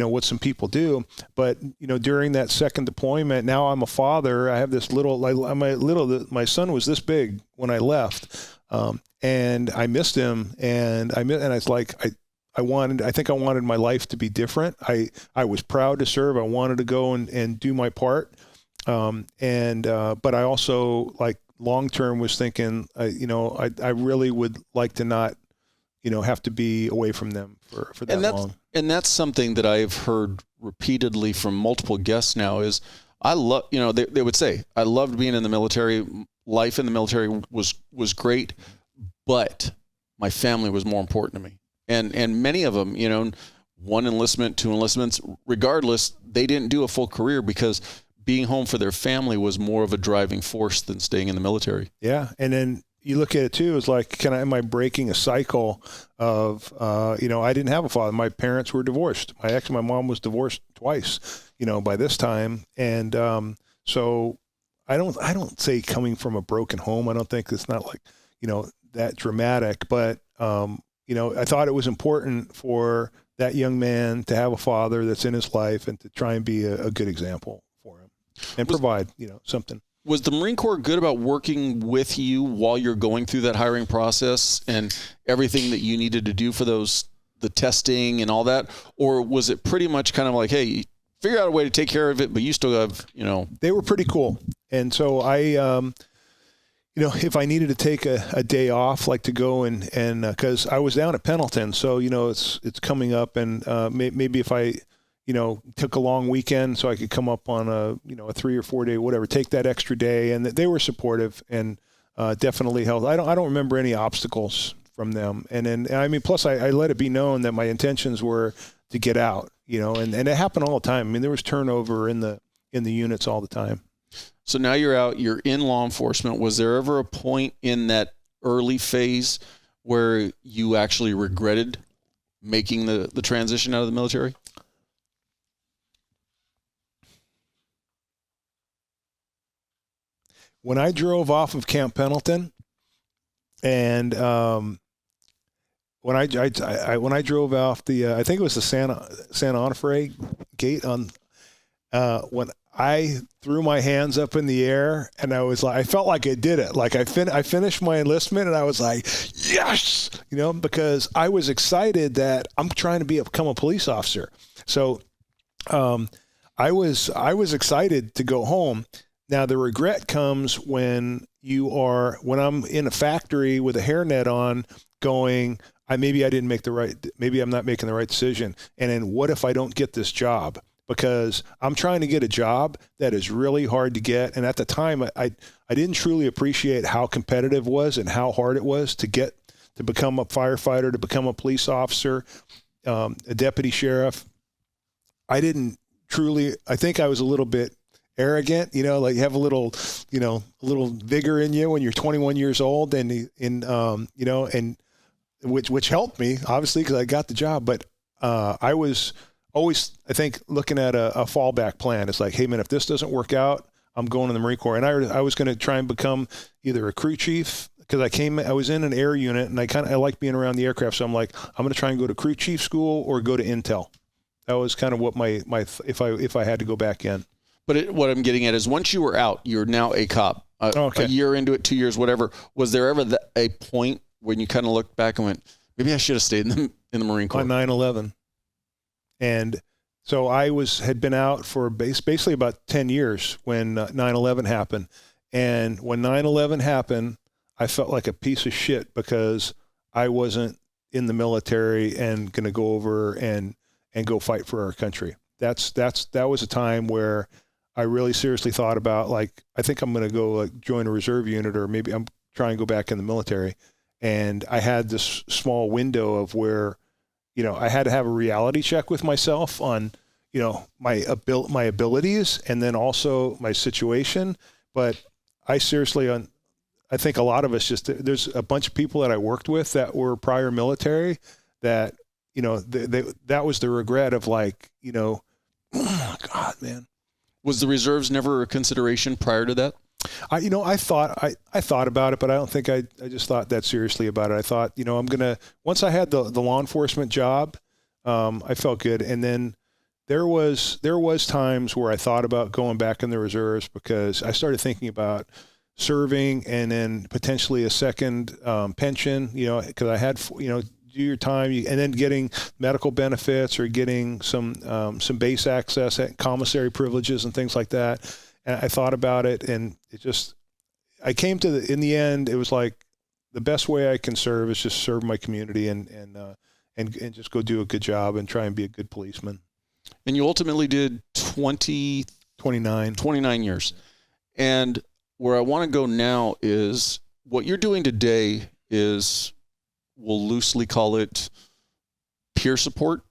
what some people do. But during that second deployment, now I'm a father. I have this my son was this big when I left. And I missed him, and it's like I wanted my life to be different. I was proud to serve. I wanted to go and do my part. But I also, like, long term was thinking, I really would like to not, have to be away from them for that long. And that's something that I've heard repeatedly from multiple guests now is I love, they would say, I loved being in the military. Life in the military was great, but my family was more important to me. And many of them, 1 enlistment, 2 enlistments, regardless, they didn't do a full career because being home for their family was more of a driving force than staying in the military. Yeah. And then you look at it too, it's like, am I breaking a cycle of, I didn't have a father. My parents were divorced. My mom was divorced twice, by this time. And so I don't say coming from a broken home. I don't think it's not like, that dramatic, but, I thought it was important for that young man to have a father that's in his life and to try and be a good example for him and provide, something. Was the Marine Corps good about working with you while you're going through that hiring process and everything that you needed to do for the testing and all that? Or was it pretty much kind of like, hey, figure out a way to take care of it, but you still have, They were pretty cool. And so I, if I needed to take a day off, like to go and cause I was down at Pendleton, so, it's coming up, and maybe if I, took a long weekend so I could come up on a 3 or 4 day, whatever, take that extra day. And they were supportive and definitely helped. I don't remember any obstacles from them. And then, plus I let it be known that my intentions were to get out, and it happened all the time. There was turnover in the units all the time. So now you're out, you're in law enforcement. Was there ever a point in that early phase where you actually regretted making the transition out of the military? When I drove off of Camp Pendleton, and when I drove off I think it was the Santa Onofre gate on, when I threw my hands up in the air, and I was like, I felt like I did it. Like I finished my enlistment, and I was like, yes, because I was excited that I'm trying to become a police officer. So, I was excited to go home. Now the regret comes when I'm in a factory with a hairnet on going, maybe I'm not making the right decision. And then what if I don't get this job? Because I'm trying to get a job that is really hard to get. And at the time I didn't truly appreciate how competitive it was and how hard it was to become a firefighter, to become a police officer, a deputy sheriff. I think I was a little bit arrogant, like you have a little vigor in you when you're 21 years old, and which helped me obviously because I got the job. But I was always, I think, looking at a fallback plan. It's like, hey man, if this doesn't work out, I'm going to the Marine Corps. And I was going to try and become either a crew chief, because I was in an air unit, and I like being around the aircraft. So I'm like, I'm going to try and go to crew chief school or go to Intel. That was kind of what if I had to go back in. But what I'm getting at is, once you were out, you're now a cop. Okay. A year into it, 2 years, whatever. Was there ever a point when you kind of looked back and went, maybe I should have stayed in the Marine Corps? On 9/11. And so I had been out for basically about 10 years when 9/11 happened. And when 9/11 happened, I felt like a piece of shit because I wasn't in the military and going to go over and go fight for our country. That was a time where I really seriously thought about, like, I think I'm going to go join a reserve unit, or maybe I'm trying to go back in the military. And I had this small window of where, I had to have a reality check with myself on, my abilities, and then also my situation. But I seriously, I think a lot of us there's a bunch of people that I worked with that were prior military that, that was the regret of, like, oh God, man. Was the reserves never a consideration prior to that? I thought about it, but I don't think I just thought that seriously about it. I thought, once I had the law enforcement job, I felt good. And then there was times where I thought about going back in the reserves, because I started thinking about serving and then potentially a second pension, because I had, do your time and then getting medical benefits or getting some base access at commissary privileges and things like that. And I thought about it, and I came to in the end, it was like, the best way I can serve is just serve my community and just go do a good job and try and be a good policeman. And you ultimately did 29 years. And where I want to go now is, what you're doing today is, we'll loosely call it peer support.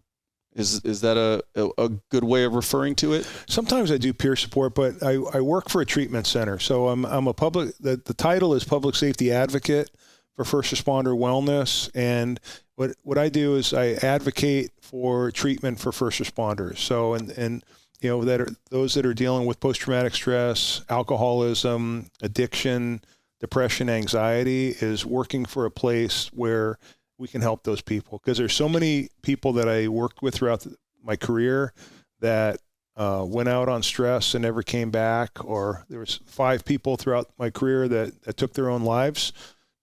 Is that a good way of referring to it? Sometimes I do peer support, but I work for a treatment center. So I'm a the title is Public Safety Advocate for First Responder Wellness. And what I do is I advocate for treatment for first responders. So, and those that are dealing with post-traumatic stress, alcoholism, addiction, depression, anxiety, is working for a place where we can help those people. Because there's so many people that I worked with throughout my career that went out on stress and never came back, or there was 5 people throughout my career that took their own lives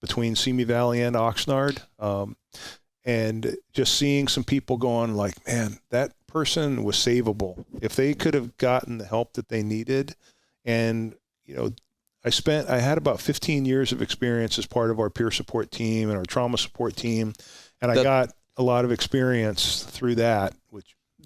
between Simi Valley and Oxnard. And just seeing some people going like, man, that person was savable if they could have gotten the help that they needed. And, I had about 15 years of experience as part of our peer support team and our trauma support team. And I got a lot of experience through that.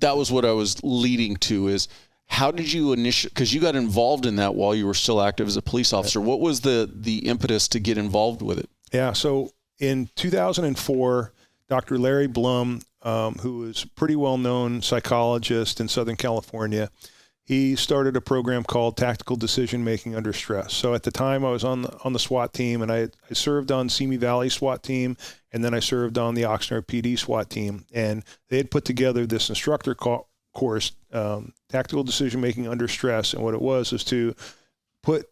That was what I was leading to, is how did you because you got involved in that while you were still active as a police officer. What was the impetus to get involved with it? Yeah. So in 2004, Dr. Larry Blum, who is a pretty well-known psychologist in Southern California, he started a program called Tactical Decision Making Under Stress. So at the time I was on the SWAT team, and I served on Simi Valley SWAT team, and then I served on the Oxnard PD SWAT team. And they had put together this instructor course, Tactical Decision Making Under Stress. And what it was is to put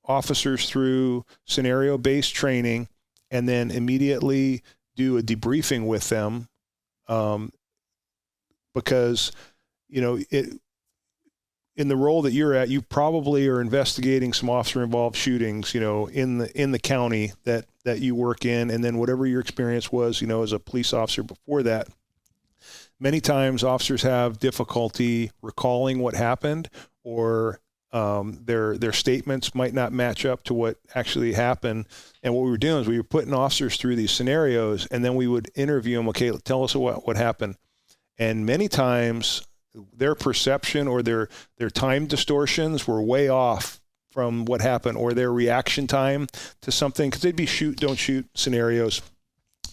officers through scenario-based training and then immediately do a debriefing with them, because, in the role that you're at, you probably are investigating some officer-involved shootings, in the county that you work in, and then whatever your experience was, as a police officer before that. Many times officers have difficulty recalling what happened, or their statements might not match up to what actually happened. And what we were doing is we were putting officers through these scenarios, and then we would interview them. Okay, tell us what happened. And many times their perception or their time distortions were way off from what happened, or their reaction time to something, because they'd be shoot, don't shoot scenarios.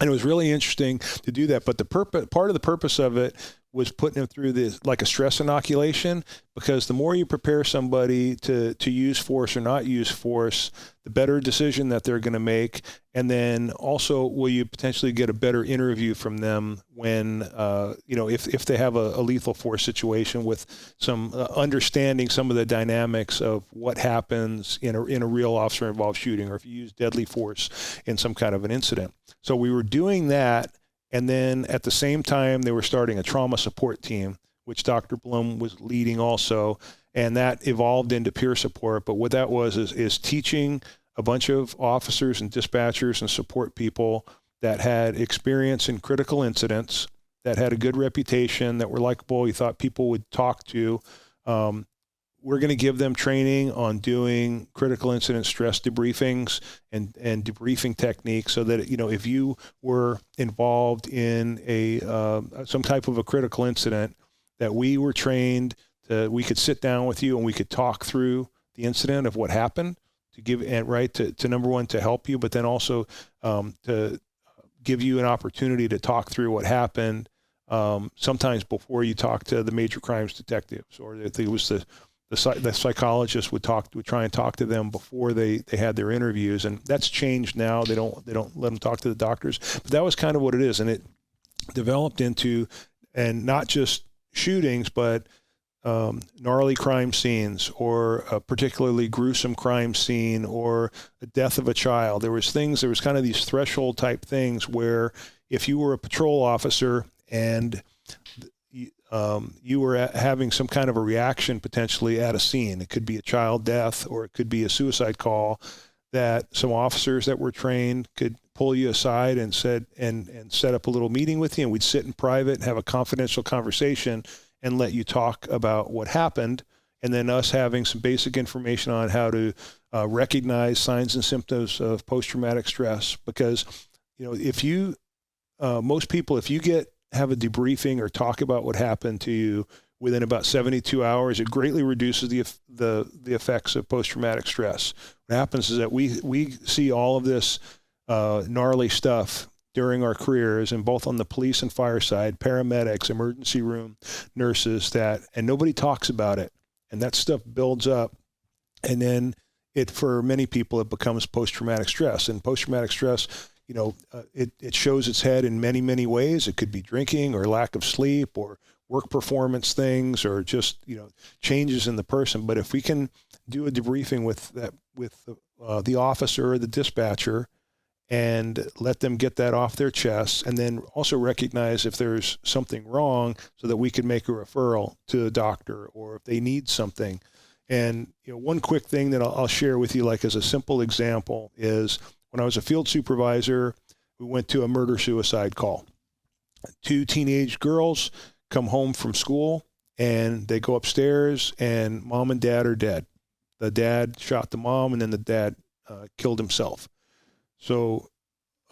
And it was really interesting to do that. But part of the purpose of it was putting them through this, like a stress inoculation, because the more you prepare somebody to use force or not use force, the better decision that they're going to make. And then also, will you potentially get a better interview from them when, if they have a lethal force situation, with some understanding some of the dynamics of what happens in a real officer involved shooting, or if you use deadly force in some kind of an incident. So we were doing that. And then at the same time, they were starting a trauma support team, which Dr. Blum was leading also. And that evolved into peer support. But what that was is teaching a bunch of officers and dispatchers and support people that had experience in critical incidents, that had a good reputation, that were likable, you thought people would talk to. We're going to give them training on doing critical incident stress debriefings and debriefing techniques, so that, if you were involved in some type of a critical incident, that we were trained we could sit down with you and we could talk through the incident of what happened, to number one, to help you, but then also to give you an opportunity to talk through what happened, sometimes before you talk to the major crimes detectives, or if it was the psychologist would try and talk to them before they had their interviews. And that's changed now. They don't let them talk to the doctors, but that was kind of what it is. And it developed into, and not just shootings, but gnarly crime scenes, or a particularly gruesome crime scene, or the death of a child. There was kind of these threshold type things where if you were a patrol officer and you were having some kind of a reaction potentially at a scene, it could be a child death, or it could be a suicide call, that some officers that were trained could pull you aside and set up a little meeting with you, and we'd sit in private and have a confidential conversation and let you talk about what happened, and then us having some basic information on how to recognize signs and symptoms of post-traumatic stress. Because, if you have a debriefing or talk about what happened to you within about 72 hours, it greatly reduces the effects of post-traumatic stress. What happens is that we see all of this gnarly stuff during our careers, and both on the police and fire side, paramedics, emergency room nurses, and nobody talks about it. And that stuff builds up. And then for many people, it becomes post-traumatic stress. And post-traumatic stress, it shows its head in many, many ways. It could be drinking, or lack of sleep, or work performance things or just, changes in the person. But if we can do a debriefing with the officer or the dispatcher and let them get that off their chest, and then also recognize if there's something wrong so that we can make a referral to a doctor or if they need something. And, one quick thing that I'll share with you, like as a simple example, is when I was a field supervisor, we went to a murder-suicide call. 2 teenage girls come home from school and they go upstairs and mom and dad are dead. The dad shot the mom and then the dad killed himself. So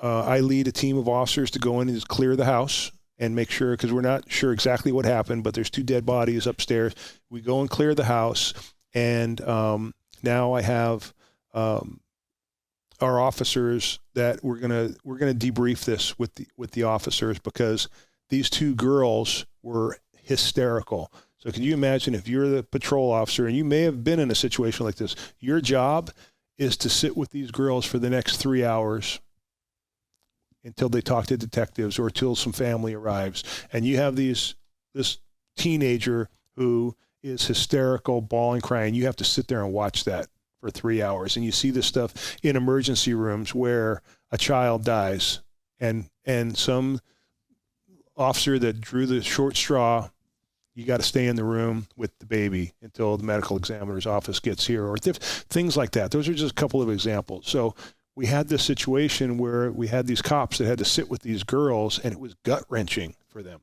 I lead a team of officers to go in and just clear the house and make sure, because we're not sure exactly what happened, but there's 2 dead bodies upstairs. We go and clear the house, and now I have our officers that we're gonna debrief this with the officers, because these 2 girls were hysterical. So can you imagine if you're the patrol officer and you may have been in a situation like this, your job is to sit with these girls for the next 3 hours until they talk to detectives or till some family arrives. And you have this teenager who is hysterical, bawling, crying. You have to sit there and watch that for 3 hours. And you see this stuff in emergency rooms where a child dies and some officer that drew the short straw, you got to stay in the room with the baby until the medical examiner's office gets here, or things like that. Those are just a couple of examples. So we had this situation where we had these cops that had to sit with these girls, and it was gut-wrenching for them.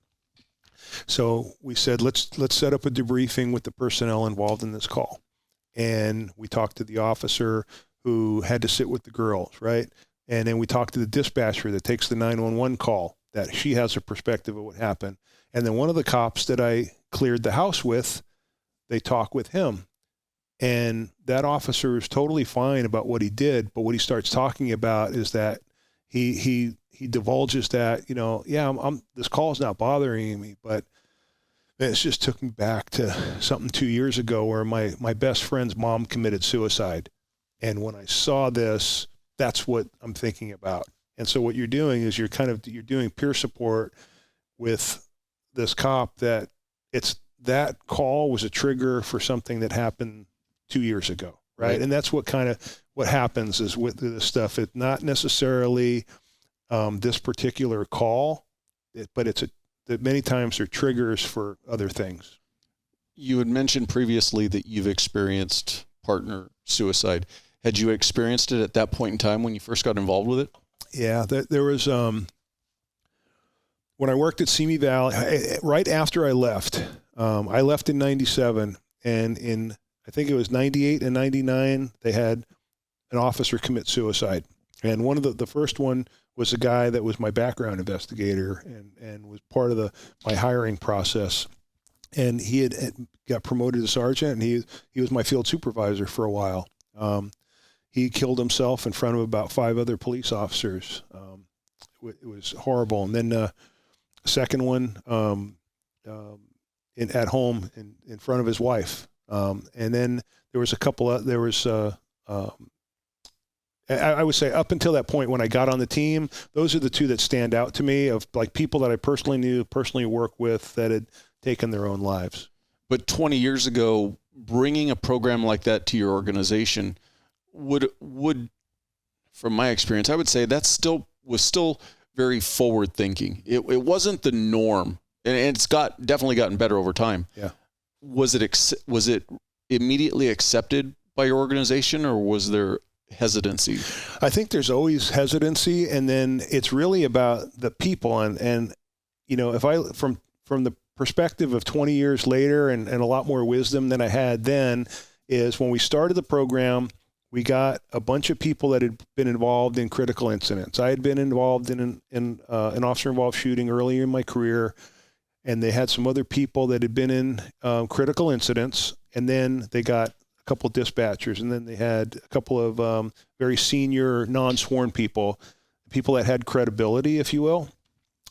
So we said, let's set up a debriefing with the personnel involved in this call. And we talked to the officer who had to sit with the girls, right? And then we talked to the dispatcher that takes the 911 call, that she has a perspective of what happened. And then one of the cops that I cleared the house with, they talk with him. And that officer is totally fine about what he did, but what he starts talking about is that he divulges that, this call is not bothering me, but it just took me back to something 2 years ago where my best friend's mom committed suicide. And when I saw this, that's what I'm thinking about. And so what you're doing is you're doing peer support with this cop that call was a trigger for something that happened 2 years ago. Right. And that's what happens is with this stuff. It's not necessarily this particular call, but that many times they're triggers for other things. You had mentioned previously that you've experienced partner suicide. Had you experienced it at that point in time when you first got involved with it? Yeah, there was, when I worked at Simi Valley, right after I left in 97, and in, I think it was 98 and 99, they had an officer commit suicide. And one of the first one was a guy that was my background investigator and was part of my hiring process. And he had got promoted to sergeant, and he was my field supervisor for a while. He killed himself in front of about 5 other police officers. It was horrible. And then the second one at home in front of his wife. And then there was a couple of, I would say up until that point when I got on the team, those are the 2 that stand out to me, of like people that I personally worked with that had taken their own lives. But 20 years ago, bringing a program like that to your organization would, from my experience, I would say that was still very forward thinking. It wasn't the norm, and it's definitely gotten better over time. Yeah. Was it immediately accepted by your organization, or was there hesitancy? I think there's always hesitancy, and then it's really about the people. And if I, from the perspective of 20 years later and a lot more wisdom than I had then, is when we started the program, we got a bunch of people that had been involved in critical incidents. I had been involved in an officer-involved shooting earlier in my career, and they had some other people that had been in critical incidents, and then they got a couple of dispatchers, and then they had a couple of very senior non-sworn people that had credibility, if you will.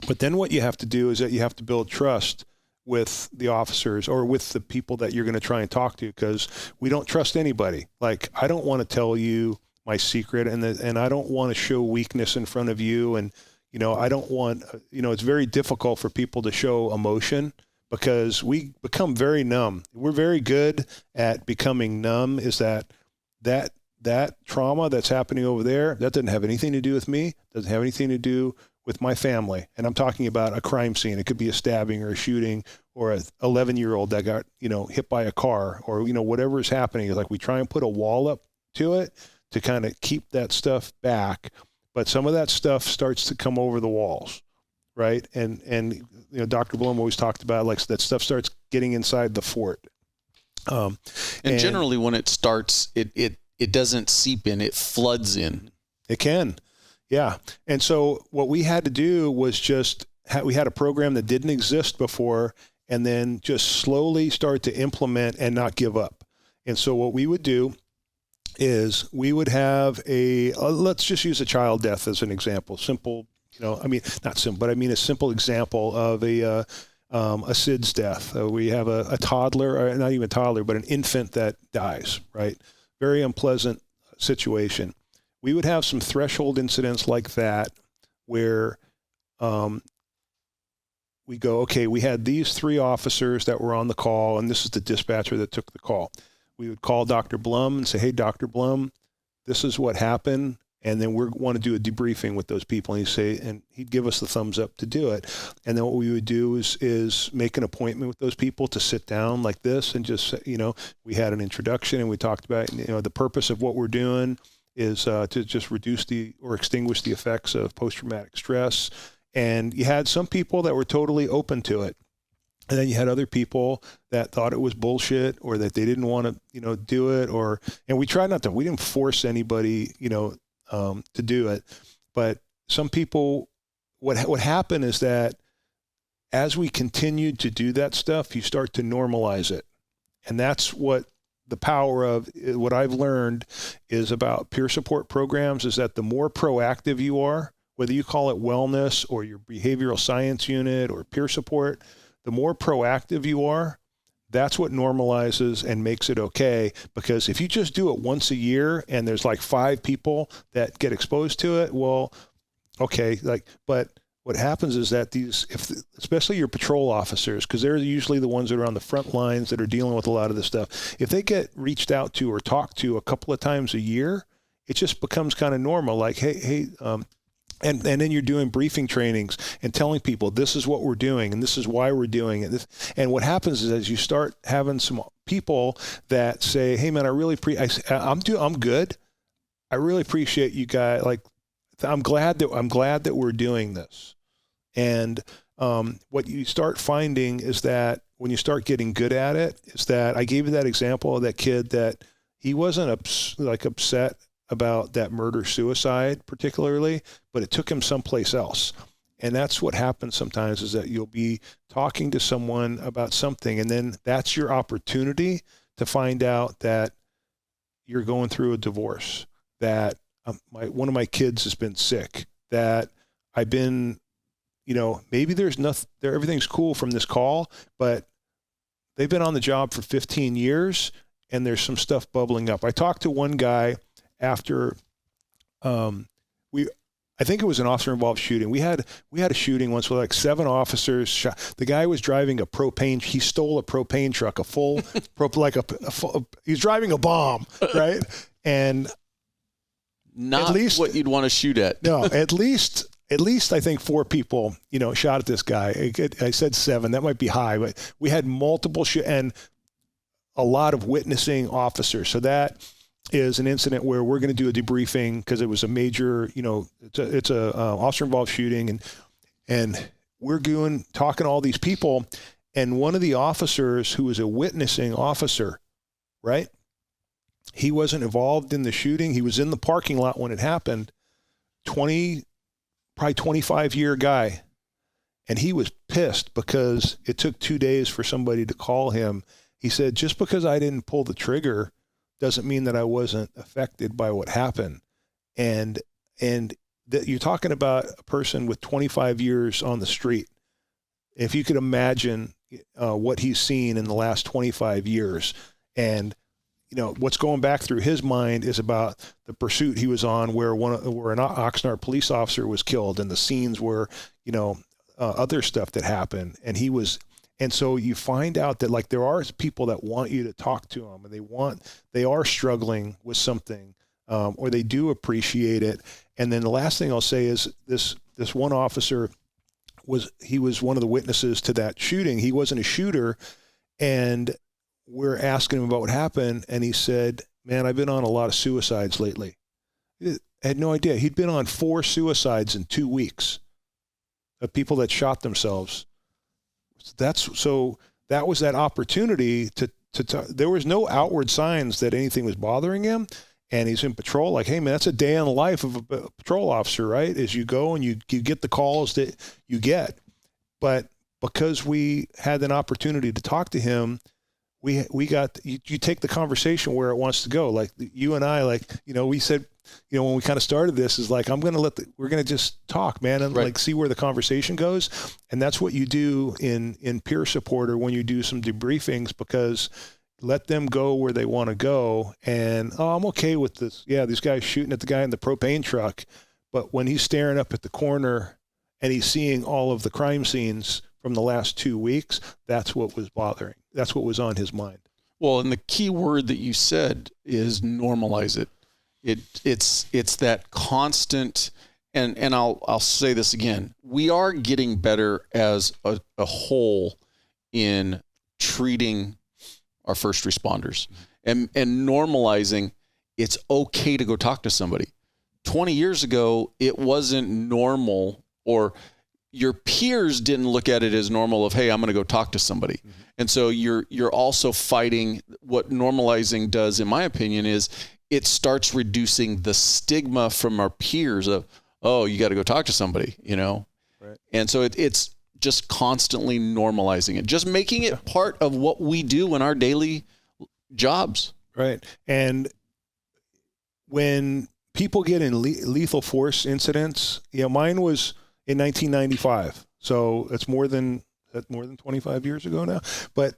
But then what you have to do is that you have to build trust with the officers or with the people that you're going to try and talk to, because we don't trust anybody. Like, I don't want to tell you my secret, and I don't want to show weakness in front of you. And, I don't want, it's very difficult for people to show emotion because we become very numb. We're very good at becoming numb. Is that trauma that's happening over there, that doesn't have anything to do with me, doesn't have anything to do with my family. And I'm talking about a crime scene. It could be a stabbing or a shooting or a 11-year-old that got, hit by a car, or, whatever is happening. Is like we try and put a wall up to it to kind of keep that stuff back. But some of that stuff starts to come over the walls, right? And Dr. Blum always talked about, like, that stuff starts getting inside the fort. And generally when it starts, it doesn't seep in, it floods in. It can. Yeah. And so what we had to do was we had a program that didn't exist before, and then just slowly start to implement and not give up. And so what we would do is we would have let's just use a child death as an example. Simple, not simple, but a simple example of a SIDS death. We have a toddler, or not even a toddler, but an infant that dies, right? Very unpleasant situation. We would have some threshold incidents like that where we go, okay, we had these 3 officers that were on the call, and this is the dispatcher that took the call. We would call Dr. Blum and say, hey, Dr. Blum, this is what happened. And then we want to do a debriefing with those people. And he'd give us the thumbs up to do it. And then what we would do is make an appointment with those people to sit down like this and just, we had an introduction, and we talked about, the purpose of what we're doing is to just reduce or extinguish the effects of post-traumatic stress. And you had some people that were totally open to it. And then you had other people that thought it was bullshit, or that they didn't want to, do it, and we tried not to, we didn't force anybody, to do it. But some people, what happened is that as we continued to do that stuff, you start to normalize it. And that's what the power of what I've learned is about peer support programs, is that the more proactive you are, whether you call it wellness or your behavioral science unit or peer support, the more proactive you are, that's what normalizes and makes it okay. Because if you just do it once a year and there's like 5 people that get exposed to it, well, okay, but what happens is that especially your patrol officers, because they're usually the ones that are on the front lines that are dealing with a lot of this stuff, if they get reached out to or talked to a couple of times a year, it just becomes kind of normal. Like, hey, and then you're doing briefing trainings and telling people this is what we're doing and this is why we're doing it. And what happens is, as you start having some people that say, "Hey, man, I'm good. I really appreciate you guys. Like, I'm glad that we're doing this." And what you start finding is that when you start getting good at it, is that I gave you that example of that kid that he wasn't upset about that murder-suicide particularly, but it took him someplace else. And that's what happens sometimes, is that you'll be talking to someone about something, and then that's your opportunity to find out that you're going through a divorce, that one of my kids has been sick, that I've been, maybe there's nothing there, everything's cool from this call, but they've been on the job for 15 years and there's some stuff bubbling up. I talked to one guy after I think it was an officer involved shooting. We had a shooting once with like 7 officers shot. The guy was driving he stole a propane truck, a full he's driving a bomb, right? And not at least what you'd want to shoot at. No, at least I think 4 people, shot at this guy. I said 7, that might be high, but we had multiple and a lot of witnessing officers. So that is an incident where we're going to do a debriefing, because it was a major, it's a officer involved shooting, and we're talking to all these people, and one of the officers who was a witnessing officer, right? He wasn't involved in the shooting. He was in the parking lot when it happened. Probably 25-year guy, and he was pissed because it took 2 days for somebody to call him. He said, just because I didn't pull the trigger doesn't mean that I wasn't affected by what happened. And that you're talking about a person with 25 years on the street. If you could imagine what he's seen in the last 25 years, and what's going back through his mind is about the pursuit he was on, where an Oxnard police officer was killed, and the scenes were, other stuff that happened, and he was And so you find out that like there are people that want you to talk to them, and they are struggling with something, or they do appreciate it. And then the last thing I'll say is this one officer was one of the witnesses to that shooting. He wasn't a shooter, and we're asking him about what happened, and he said, "Man, I've been on a lot of suicides lately." I had no idea. He'd been on 4 suicides in 2 weeks of people that shot themselves. That was that opportunity to there was no outward signs that anything was bothering him. And he's in patrol, like, hey man, that's a day in the life of a patrol officer, right? As you go and you get the calls that you get. But because we had an opportunity to talk to him, we got, you take the conversation where it wants to go. Like you and I, like, we said, when we kind of started this is like, we're going to just talk, man. And like, see where the conversation goes. And that's what you do in peer support, or when you do some debriefings, because let them go where they want to go. And, I'm okay with this. Yeah, these guys shooting at the guy in the propane truck. But when he's staring up at the corner and he's seeing all of the crime scenes from the last 2 weeks, that's what was bothering. That's what was on his mind. Well, and the key word that you said is normalize it. It's that constant, and I'll say this again. We are getting better as a whole in treating our first responders and normalizing it's okay to go talk to somebody. 20 years ago, it wasn't normal, or your peers didn't look at it as normal of, hey, I'm going to go talk to somebody. Mm-hmm. And so you're also fighting. What normalizing does, in my opinion, is it starts reducing the stigma from our peers of, oh, you got to go talk to somebody, Right. And so it's just constantly normalizing it, just making it part of what we do in our daily jobs. Right. And when people get in lethal force incidents, mine was in 1995. So it's more than 25 years ago now. But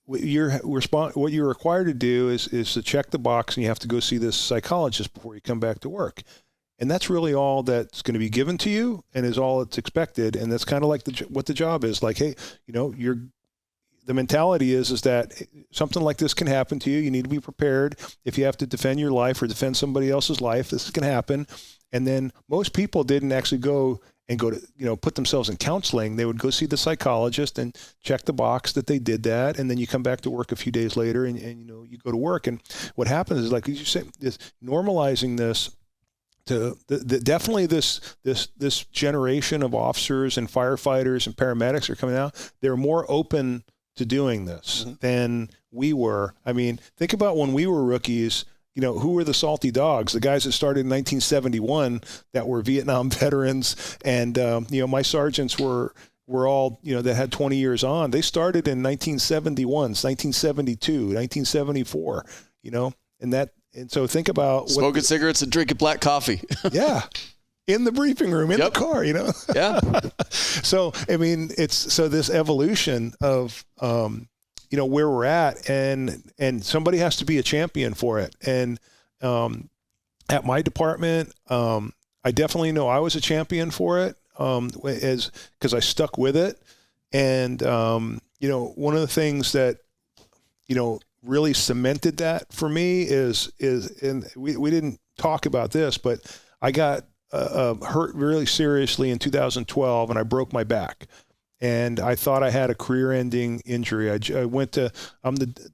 what you're required to do is to check the box, and you have to go see this psychologist before you come back to work. And that's really all that's going to be given to you, and is all that's expected. And that's kind of like what the job is. Like, hey, the mentality is that something like this can happen to you. You need to be prepared. If you have to defend your life or defend somebody else's life, this can happen. And then most people didn't actually go to, put themselves in counseling. They would go see the psychologist and check the box that they did that. And then you come back to work a few days later and you go to work. And what happens is, like you say, is normalizing this. Definitely this generation of officers and firefighters and paramedics are coming out. They're more open to doing this than we were. I mean, think about when we were rookies. Who were the salty dogs? The guys that started in 1971 that were Vietnam veterans, and my sergeants were all that had 20 years on. They started in 1971, 1972, 1974. And so think about smoking cigarettes and drinking black coffee. Yeah. In the briefing room, in the car, Yeah. So, I mean, it's this evolution of, where we're at, and somebody has to be a champion for it. And, at my department, I definitely know I was a champion for it, because I stuck with it. And, one of the things that, really cemented that for me is and we didn't talk about this, but I got hurt really seriously in 2012, and I broke my back, and I thought I had a career-ending injury. I'm the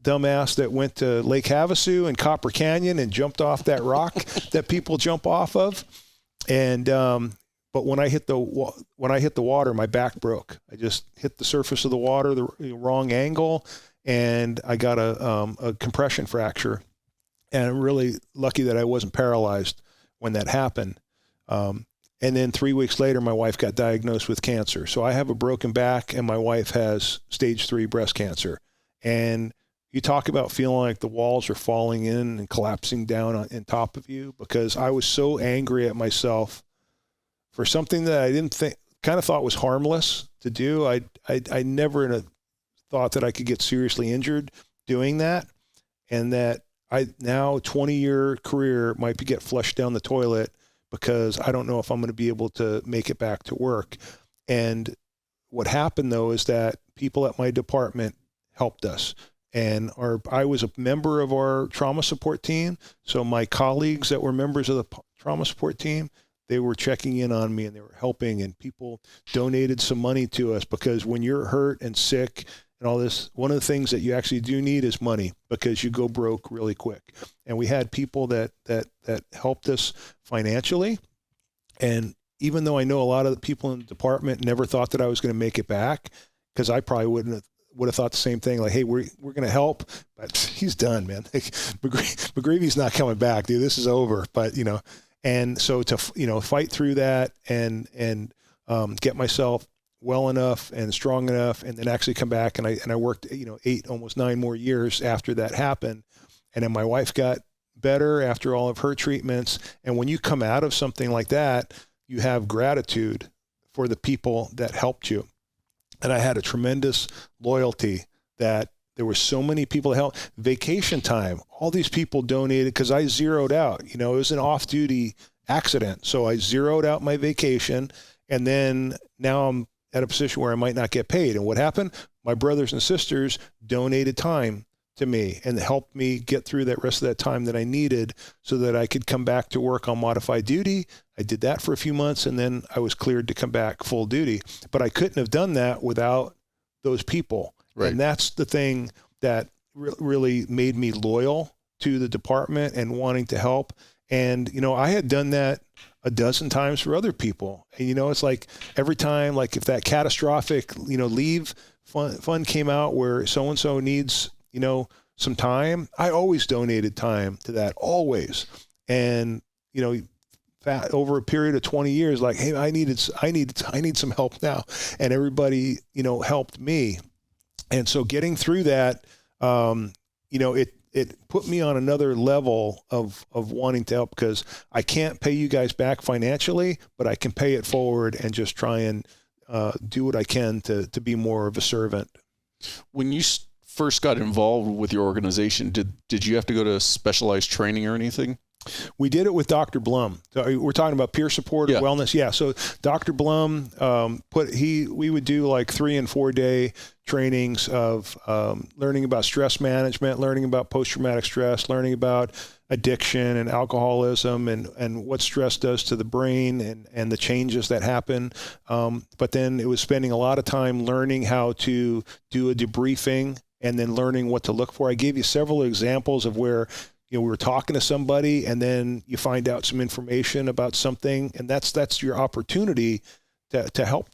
dumbass that went to Lake Havasu and Copper Canyon and jumped off that rock that people jump off of, and but when I hit the water, my back broke. I just hit the surface of the water the wrong angle, and I got a compression fracture. And I'm really lucky that I wasn't paralyzed when that happened. And then 3 weeks later, my wife got diagnosed with cancer. So I have a broken back, and my wife has stage 3 breast cancer. And you talk about feeling like the walls are falling in and collapsing down on top of you, because I was so angry at myself for something that I kind of thought was harmless to do. I never thought that I could get seriously injured doing that, and that I now 20-year career might get flushed down the toilet because I don't know if I'm going to be able to make it back to work. And what happened though is that people at my department helped us. And I was a member of our trauma support team. So my colleagues that were members of the trauma support team, they were checking in on me and they were helping, and people donated some money to us, because when you're hurt and sick and all this, one of the things that you actually do need is money, because you go broke really quick. And we had people that helped us financially. And even though I know a lot of the people in the department never thought that I was going to make it back, because I probably would have thought the same thing, like, hey, we're going to help, but he's done, man. McGreevy's not coming back, dude. This is over. But, and so to, fight through that and get myself well enough and strong enough, and then actually come back. And I worked, 8, almost 9 more years after that happened. And then my wife got better after all of her treatments. And when you come out of something like that, you have gratitude for the people that helped you. And I had a tremendous loyalty that there were so many people that helped. Vacation time, all these people donated, because I zeroed out. It was an off-duty accident. So I zeroed out my vacation, and then now I'm at a position where I might not get paid. And what happened? My brothers and sisters donated time to me and helped me get through that rest of that time that I needed so that I could come back to work on modified duty. I did that for a few months, and then I was cleared to come back full duty. But I couldn't have done that without those people. Right. And that's the thing that really made me loyal to the department and wanting to help. And, I had done that a dozen times for other people. And, it's like every time, like if that catastrophic, leave fund came out where so-and-so needs, some time, I always donated time to that, always. And, over a period of 20 years, like, hey, I need some help now. And everybody, helped me. And so getting through that, it put me on another level of wanting to help, because I can't pay you guys back financially, but I can pay it forward and just try and do what I can to be more of a servant. When you first got involved with your organization, did you have to go to specialized training or anything? We did it with Dr. Blum. So we're talking about peer support or wellness. Yeah. So Dr. Blum, we would do like 3 and 4 day trainings of learning about stress management, learning about post-traumatic stress, learning about addiction and alcoholism and what stress does to the brain and the changes that happen. But then it was spending a lot of time learning how to do a debriefing and then learning what to look for. I gave you several examples of where we were talking to somebody and then you find out some information about something, and that's your opportunity to help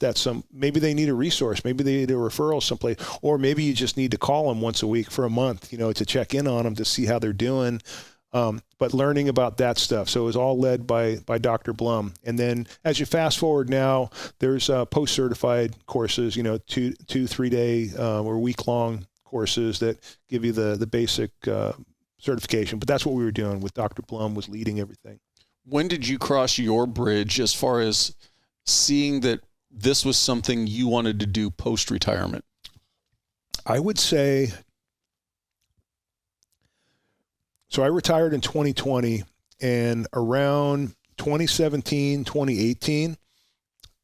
maybe they need a resource, maybe they need a referral someplace, or maybe you just need to call them once a week for a month, to check in on them to see how they're doing. But learning about that stuff. So it was all led by Dr. Blum. And then as you fast forward now, there's post-certified courses, 2-3 day or week-long courses that give you the basic certification. But that's what we were doing with Dr. Blum, was leading everything. When did you cross your bridge as far as seeing that this was something you wanted to do post-retirement? I would say, so I retired in 2020, and around 2017, 2018,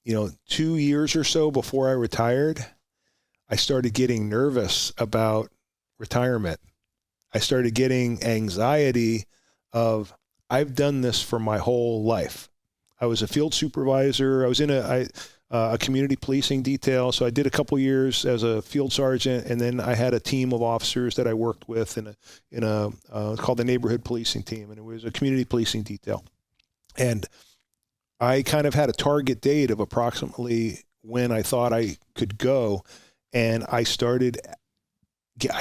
2 years or so before I retired, I started getting nervous about retirement. I started getting anxiety of, I've done this for my whole life. I was a field supervisor. I was in a community policing detail. So I did a couple years as a field sergeant, and then I had a team of officers that I worked with in a called the neighborhood policing team, and it was a community policing detail. And I kind of had a target date of approximately when I thought I could go, and I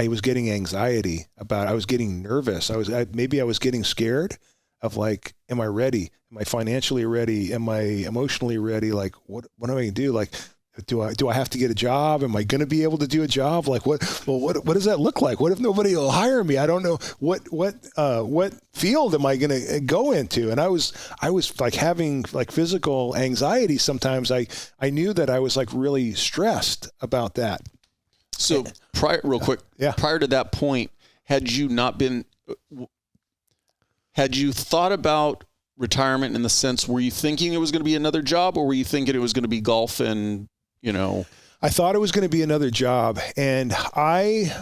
was getting anxiety about it. I was getting nervous. I was getting scared of, like, am I ready? Am I financially ready? Am I emotionally ready? Like, what am I going to do? Like, do I have to get a job? Am I going to be able to do a job? Like, what does that look like? What if nobody will hire me? I don't know what field am I going to go into? And I was like having like physical anxiety. Sometimes I knew that I was like really stressed about that. So prior to that point, had you thought about retirement in the sense, were you thinking it was going to be another job, or were you thinking it was going to be golf and, I thought it was going to be another job, and I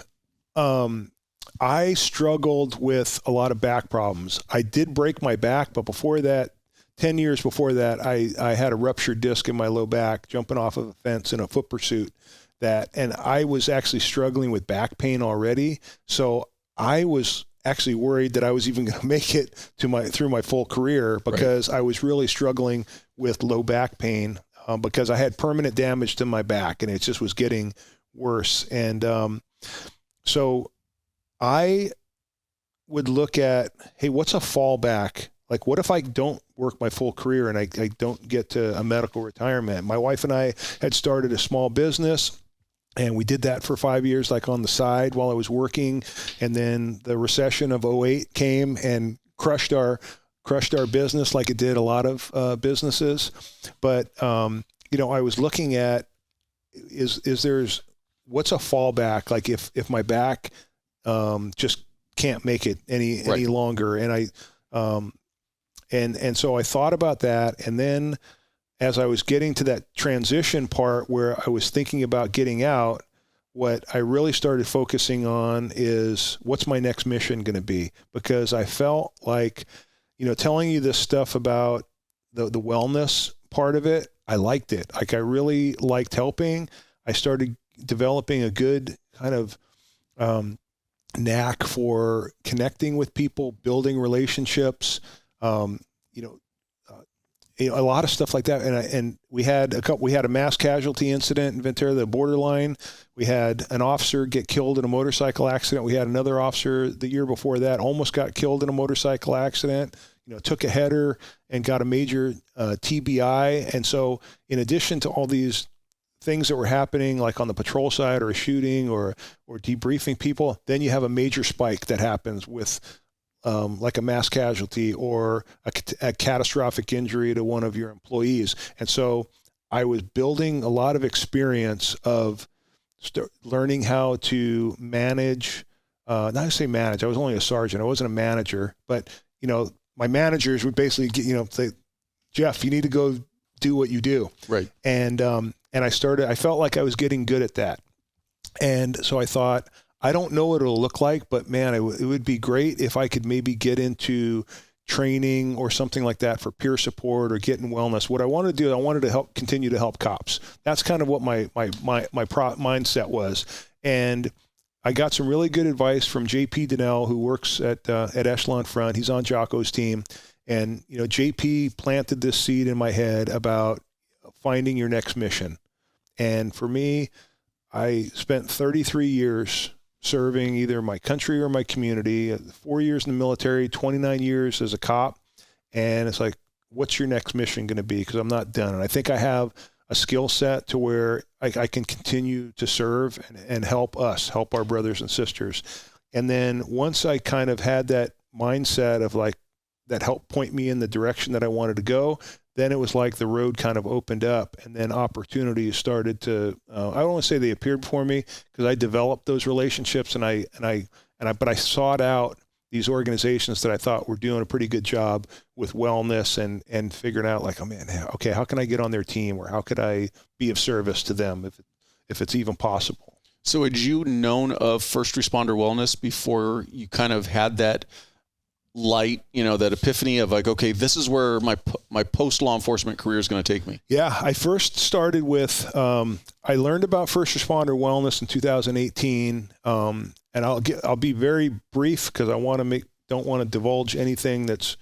struggled with a lot of back problems. I did break my back, but before that, 10 years before that, I had a ruptured disc in my low back jumping off of a fence in a foot pursuit. And I was actually struggling with back pain already. So I was actually worried that I was even going to make it through my full career, because I was really struggling with low back pain, because I had permanent damage to my back and it just was getting worse. And so I would look at, hey, what's a fallback? Like, what if I don't work my full career and I don't get to a medical retirement? My wife and I had started a small business, and we did that for 5 years, like on the side while I was working. And then the recession of 2008 came and crushed our business like it did a lot of businesses. But, I was looking at, what's a fallback? Like if my back just can't make it any longer. And And so I thought about that. And then as I was getting to that transition part where I was thinking about getting out, what I really started focusing on is, what's my next mission going to be? Because I felt like, telling you this stuff about the wellness part of it, I liked it. Like, I really liked helping. I started developing a good kind of knack for connecting with people, building relationships, a lot of stuff like that. And we had a mass casualty incident in Ventura, the borderline. We had an officer get killed in a motorcycle accident. We had another officer the year before that almost got killed in a motorcycle accident, took a header and got a major TBI. And so in addition to all these things that were happening, like on the patrol side or a shooting or debriefing people, then you have a major spike that happens with like a mass casualty or a catastrophic injury to one of your employees. And so I was building a lot of experience of learning how to manage, not to say manage, I was only a sergeant, I wasn't a manager, but, my managers would basically say, Jeff, you need to go do what you do. Right. And I felt like I was getting good at that. And so I thought, I don't know what it'll look like, but man, it would be great if I could maybe get into training or something like that for peer support or getting wellness. What I wanted to do, I wanted to continue to help cops. That's kind of what my mindset was. And I got some really good advice from JP Donnell, who works at Echelon Front. He's on Jocko's team. And, JP planted this seed in my head about finding your next mission. And for me, I spent 33 years serving either my country or my community, 4 years in the military, 29 years as a cop. And it's like, what's your next mission going to be? Because I'm not done. And I think I have a skill set to where I can continue to serve and help our brothers and sisters. And then once I kind of had that mindset of like, that helped point me in the direction that I wanted to go, then it was like the road kind of opened up, and then opportunities started to, I don't want to say they appeared before me, because I developed those relationships but I sought out these organizations that I thought were doing a pretty good job with wellness and figuring out like, oh man, okay, how can I get on their team, or how could I be of service to them if it's even possible? So had you known of first responder wellness before you kind of had that light, that epiphany of like, okay, this is where my post law enforcement career is going to take me? Yeah, I first started with, I learned about first responder wellness in 2018, and I'll be very brief because I don't want to divulge anything that's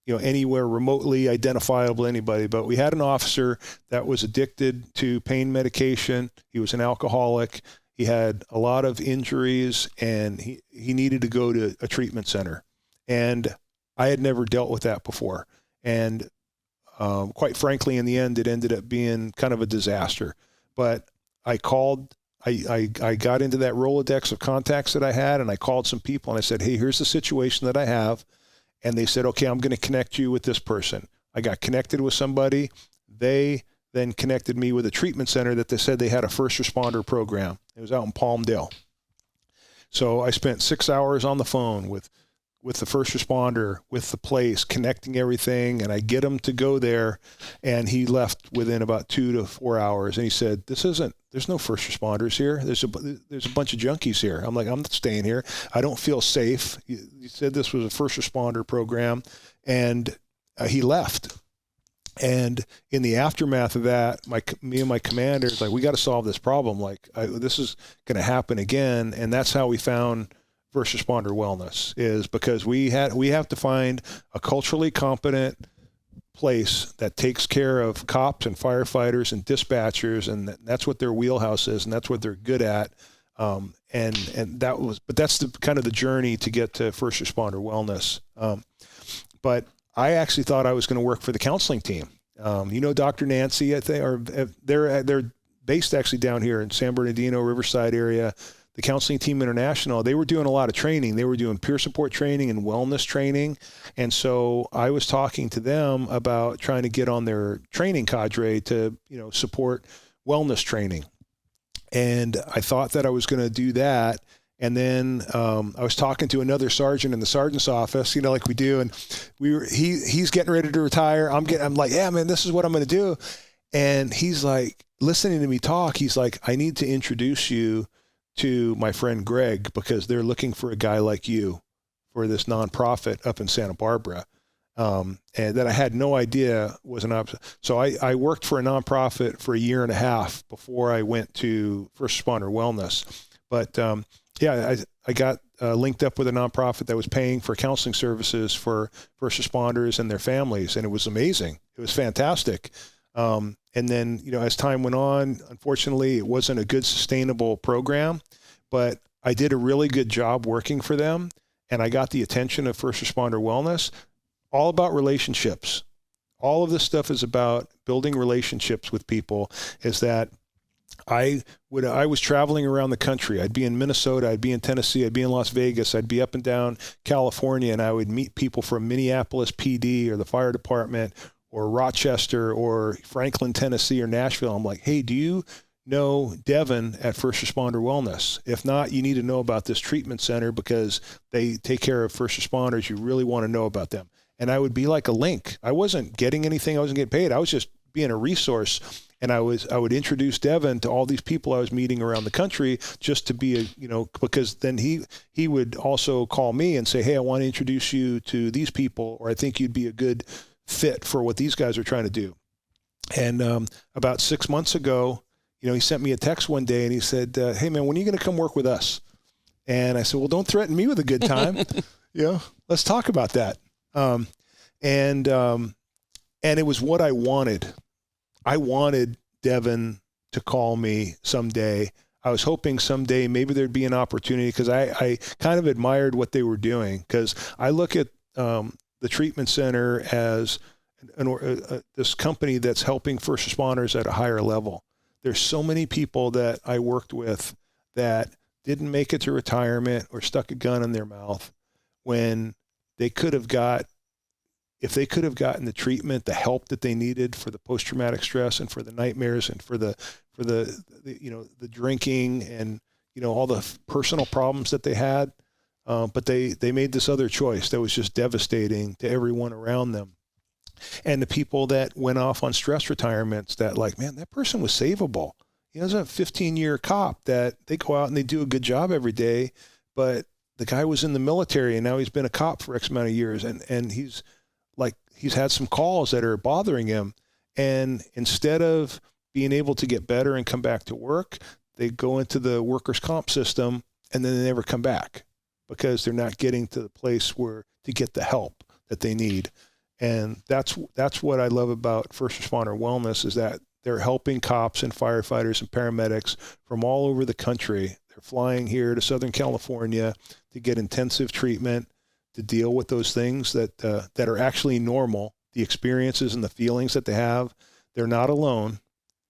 anywhere remotely identifiable to anybody. But we had an officer that was addicted to pain medication. He was an alcoholic. He had a lot of injuries, and he needed to go to a treatment center. And I had never dealt with that before. And quite frankly, in the end, it ended up being kind of a disaster. But I got into that Rolodex of contacts that I had, and I called some people and I said, hey, here's the situation that I have. And they said, okay, I'm going to connect you with this person. I got connected with somebody. They then connected me with a treatment center that they said they had a first responder program. It was out in Palmdale. So I spent 6 hours on the phone with with the first responder, with the place, connecting everything, and I get him to go there, and he left within about 2 to 4 hours, and he said, there's no first responders here. There's a bunch of junkies here. I'm like, I'm not staying here. I don't feel safe. You said this was a first responder program, and he left. And in the aftermath of that, me and my commanders, like, we got to solve this problem. Like, this is going to happen again. And that's how we found first responder wellness, is because we have to find a culturally competent place that takes care of cops and firefighters and dispatchers. And that's what their wheelhouse is. And that's what they're good at. But that's the kind of the journey to get to first responder wellness. But I actually thought I was going to work for the counseling team. Dr. Nancy, I think, or they're based actually down here in San Bernardino, Riverside area. The Counseling Team International, they were doing a lot of training. They were doing peer support training and wellness training. And so I was talking to them about trying to get on their training cadre to, support wellness training. And I thought that I was going to do that. And then I was talking to another sergeant in the sergeant's office, like we do, and he's getting ready to retire. I'm like, yeah, man, this is what I'm going to do. And he's like, listening to me talk, he's like, I need to introduce you to my friend Greg, because they're looking for a guy like you for this nonprofit up in Santa Barbara. And that I had no idea was an option. So I worked for a nonprofit for 1.5 years before I went to first responder wellness. But I got linked up with a nonprofit that was paying for counseling services for first responders and their families, and it was amazing. It was fantastic. And then, as time went on, unfortunately, it wasn't a good sustainable program, but I did a really good job working for them, and I got the attention of first responder wellness. All about relationships. All of this stuff is about building relationships with people. Is that I was traveling around the country. I'd be in Minnesota, I'd be in Tennessee, I'd be in Las Vegas, I'd be up and down California, and I would meet people from Minneapolis PD or the fire department or Rochester or Franklin, Tennessee or Nashville. I'm like, hey, do you know Devin at First Responder Wellness? If not, you need to know about this treatment center because they take care of first responders. You really want to know about them. And I would be like a link. I wasn't getting anything. I wasn't getting paid. I was just being a resource. And I would introduce Devin to all these people I was meeting around the country, just to be because then he would also call me and say, hey, I want to introduce you to these people, or I think you'd be a good fit for what these guys are trying to do. And about 6 months ago, he sent me a text one day and he said, hey man, when are you going to come work with us? And I said, well, don't threaten me with a good time. Let's talk about that. And it was what I wanted. I wanted Devin to call me someday. I was hoping someday maybe there'd be an opportunity, because I kind of admired what they were doing, because I look at the treatment center as this company that's helping first responders at a higher level. There's so many people that I worked with that didn't make it to retirement or stuck a gun in their mouth when they could have if they could have gotten the treatment, the help that they needed for the post-traumatic stress and for the nightmares and for the drinking and, all the personal problems that they had. But they made this other choice that was just devastating to everyone around them. And the people that went off on stress retirements, that like, man, that person was savable. There's a 15-year cop that they go out and they do a good job every day, but the guy was in the military and now he's been a cop for X amount of years. And he's had some calls that are bothering him. And instead of being able to get better and come back to work, they go into the workers' comp system and then they never come back because they're not getting to the place to get the help that they need. And that's what I love about First Responder Wellness, is that they're helping cops and firefighters and paramedics from all over the country. They're flying here to Southern California to get intensive treatment, to deal with those things that are actually normal, the experiences and the feelings that they have. They're not alone.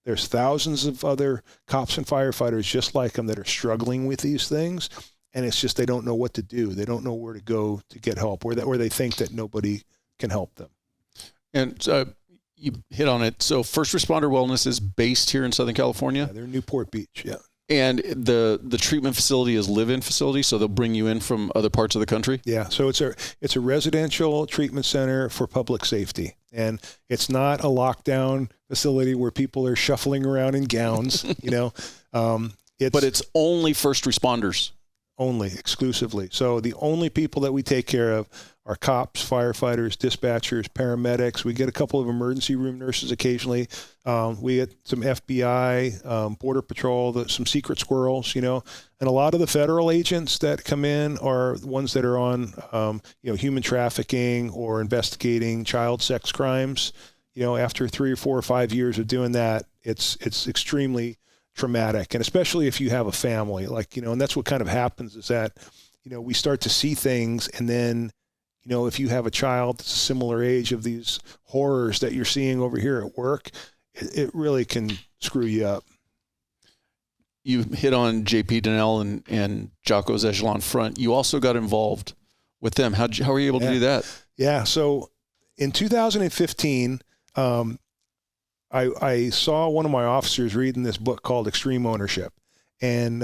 There's thousands of other cops and firefighters just like them that are struggling with these things, and it's just they don't know what to do. They don't know where to go to get help, or they think that nobody can help them. And you hit on it. So First Responder Wellness is based here in Southern California? Yeah, they're in Newport Beach, yeah. And the treatment facility is live-in facility, so they'll bring you in from other parts of the country? Yeah, so it's a residential treatment center for public safety. And it's not a lockdown facility where people are shuffling around in gowns, But it's only first responders. Only, exclusively. So the only people that we take care of are cops, firefighters, dispatchers, paramedics. We get a couple of emergency room nurses occasionally. We get some FBI, Border Patrol, some secret squirrels, and a lot of the federal agents that come in are ones that are on, human trafficking or investigating child sex crimes. After 3 or 4 or 5 years of doing that, it's extremely traumatic. And especially if you have a family, and that's what kind of happens is that, we start to see things, and then, if you have a child that's a similar age of these horrors that you're seeing over here at work, it really can screw you up. You hit on JP Donnell and Jocko's Echelon Front. You also got involved with them. How were you able to do that? Yeah. So in 2015, I saw one of my officers reading this book called Extreme Ownership. And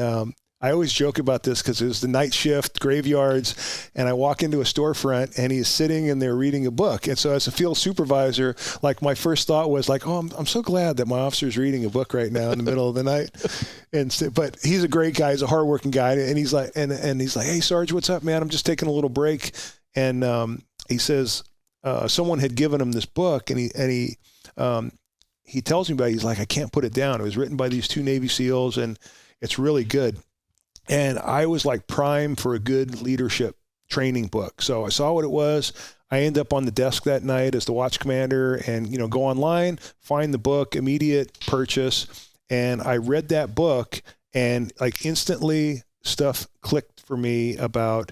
I always joke about this because it was the night shift, graveyards, and I walk into a storefront and he's sitting in there reading a book. And so as a field supervisor, my first thought was I'm so glad that my officer's reading a book right now in the middle of the night. But he's a great guy. He's a hardworking guy. And he's like, hey, Sarge, what's up, man? I'm just taking a little break. And he says someone had given him this book, and he tells me about it. He's like, I can't put it down. It was written by these 2 Navy SEALs, and it's really good. And I was prime for a good leadership training book. So I saw what it was. I end up on the desk that night as the watch commander and, go online, find the book, immediate purchase. And I read that book, and instantly stuff clicked for me about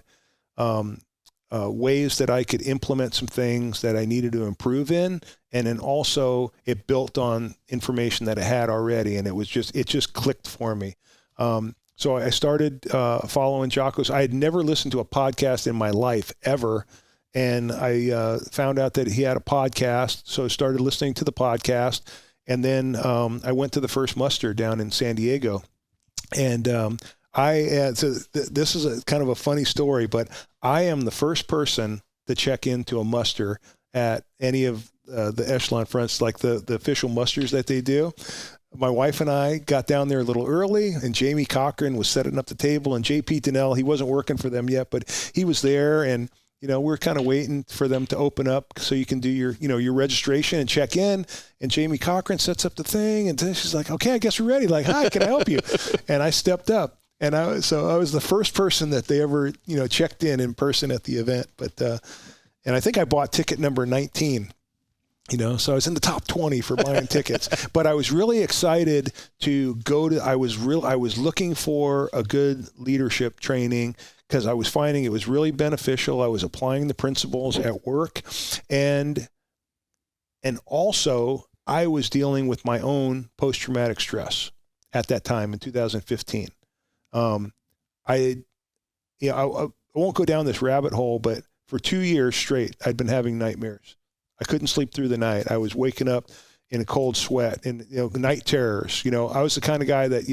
ways that I could implement some things that I needed to improve in. And then also it built on information that I had already. And it just clicked for me. So I started following Jocko's. I had never listened to a podcast in my life ever. And I found out that he had a podcast. So I started listening to the podcast. And then I went to the first muster down in San Diego. And this is a kind of a funny story, but I am the first person to check into a muster at any of the Echelon Fronts, the official musters that they do. My wife and I got down there a little early, and Jamie Cochran was setting up the table, and JP Donnell, he wasn't working for them yet, but he was there, and we're kind of waiting for them to open up so you can do your registration and check in. And Jamie Cochran sets up the thing, and then she's like, "Okay, I guess we're ready." Hi, can I help you? And I stepped up, and I was the first person that they ever checked in person at the event. But and I think I bought ticket number 19. So I was in the top 20 for buying tickets, but I was really excited to go to, I was looking for a good leadership training because I was finding it was really beneficial. I was applying the principles at work, and also I was dealing with my own post-traumatic stress at that time in 2015. I won't go down this rabbit hole, but for 2 years straight, I'd been having nightmares. I couldn't sleep through the night. I was waking up in a cold sweat and, night terrors. I was the kind of guy that,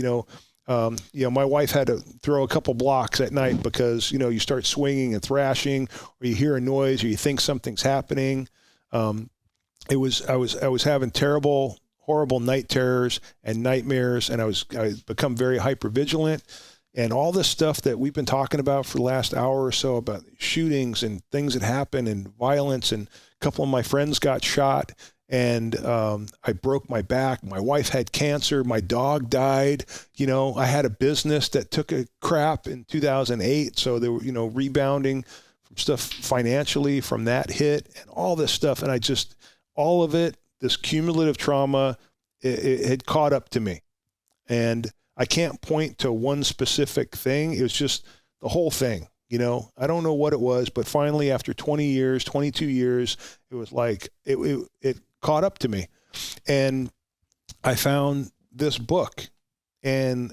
my wife had to throw a couple blocks at night because, you start swinging and thrashing, or you hear a noise, or you think something's happening. I was having terrible, horrible night terrors and nightmares, and I become very hypervigilant. And all this stuff that we've been talking about for the last hour or so about shootings and things that happen and violence, and a couple of my friends got shot, and I broke my back. My wife had cancer. My dog died. I had a business that took a crap in 2008. So they were, rebounding from stuff financially from that hit and all this stuff. And all of it, this cumulative trauma, it had caught up to me. And I can't point to one specific thing. It was just the whole thing. I don't know what it was, but finally after 22 years, it was like, it caught up to me. And I found this book, and,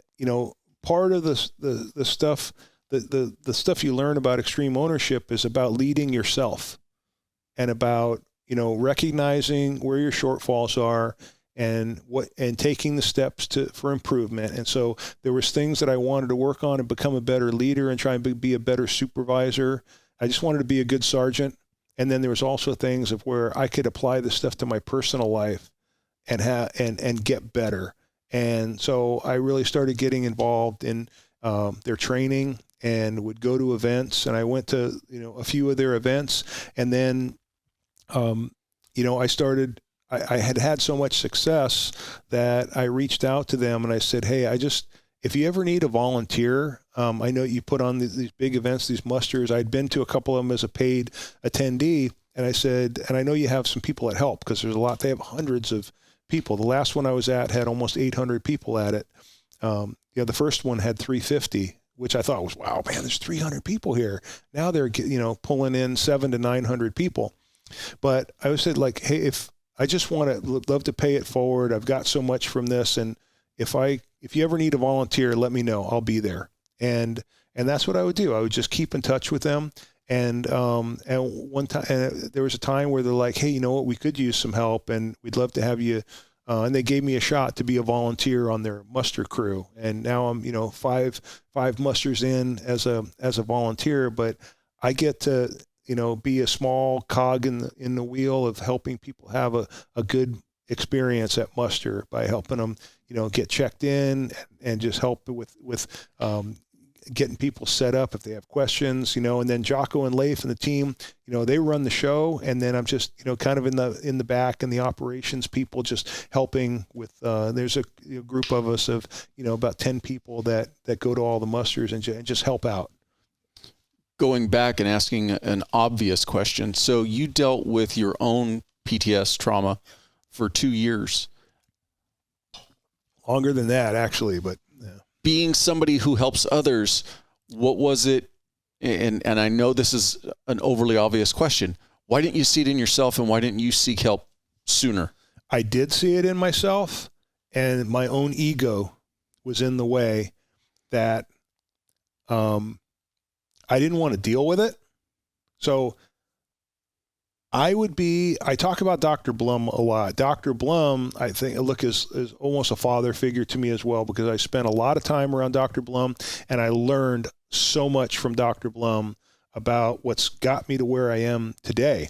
part of the stuff, the stuff you learn about extreme ownership is about leading yourself, and about, recognizing where your shortfalls are, and taking the steps for improvement. And so there was things that I wanted to work on and become a better leader and try and be a better supervisor. I just wanted to be a good sergeant. And then there was also things of where I could apply this stuff to my personal life and get better. And so I really started getting involved in their training and would go to events. And I went to, a few of their events. And then, I had so much success that I reached out to them and I said, hey, if you ever need a volunteer, I know you put on these big events, these musters. I'd been to a couple of them as a paid attendee. And I said, and I know you have some people that help because there's a lot. They have hundreds of people. The last one I was at had almost 800 people at it. The first one had 350, which I thought was, wow, man, there's 300 people here. Now they're, pulling in 700 to 900 people. But I was said, like, hey, if I just love to pay it forward. I've got so much from this. And if you ever need a volunteer, let me know. I'll be there. And that's what I would do. I would just keep in touch with them. And one time, there was a time where they're like, hey, you know what, we could use some help and we'd love to have you. And they gave me a shot to be a volunteer on their muster crew. And now I'm, five musters in as a volunteer, but I get to, be a small cog in the wheel of helping people have a good experience at muster by helping them, get checked in and just help with getting people set up if they have questions, and then Jocko and Leif and the team, they run the show. And then I'm just, kind of in the back and the operations people just helping with, there's a group of us of, about 10 people that go to all the musters and just help out. Going back and asking an obvious question. So you dealt with your own PTS trauma for 2 years. Longer than that, actually, but yeah. Being somebody who helps others, what was it? And I know this is an overly obvious question. Why didn't you see it in yourself and why didn't you seek help sooner? I did see it in myself, and my own ego was in the way that I didn't want to deal with it. So I talk about Dr. Blum a lot. Dr. Blum, I think, is almost a father figure to me as well, because I spent a lot of time around Dr. Blum and I learned so much from Dr. Blum about what's got me to where I am today.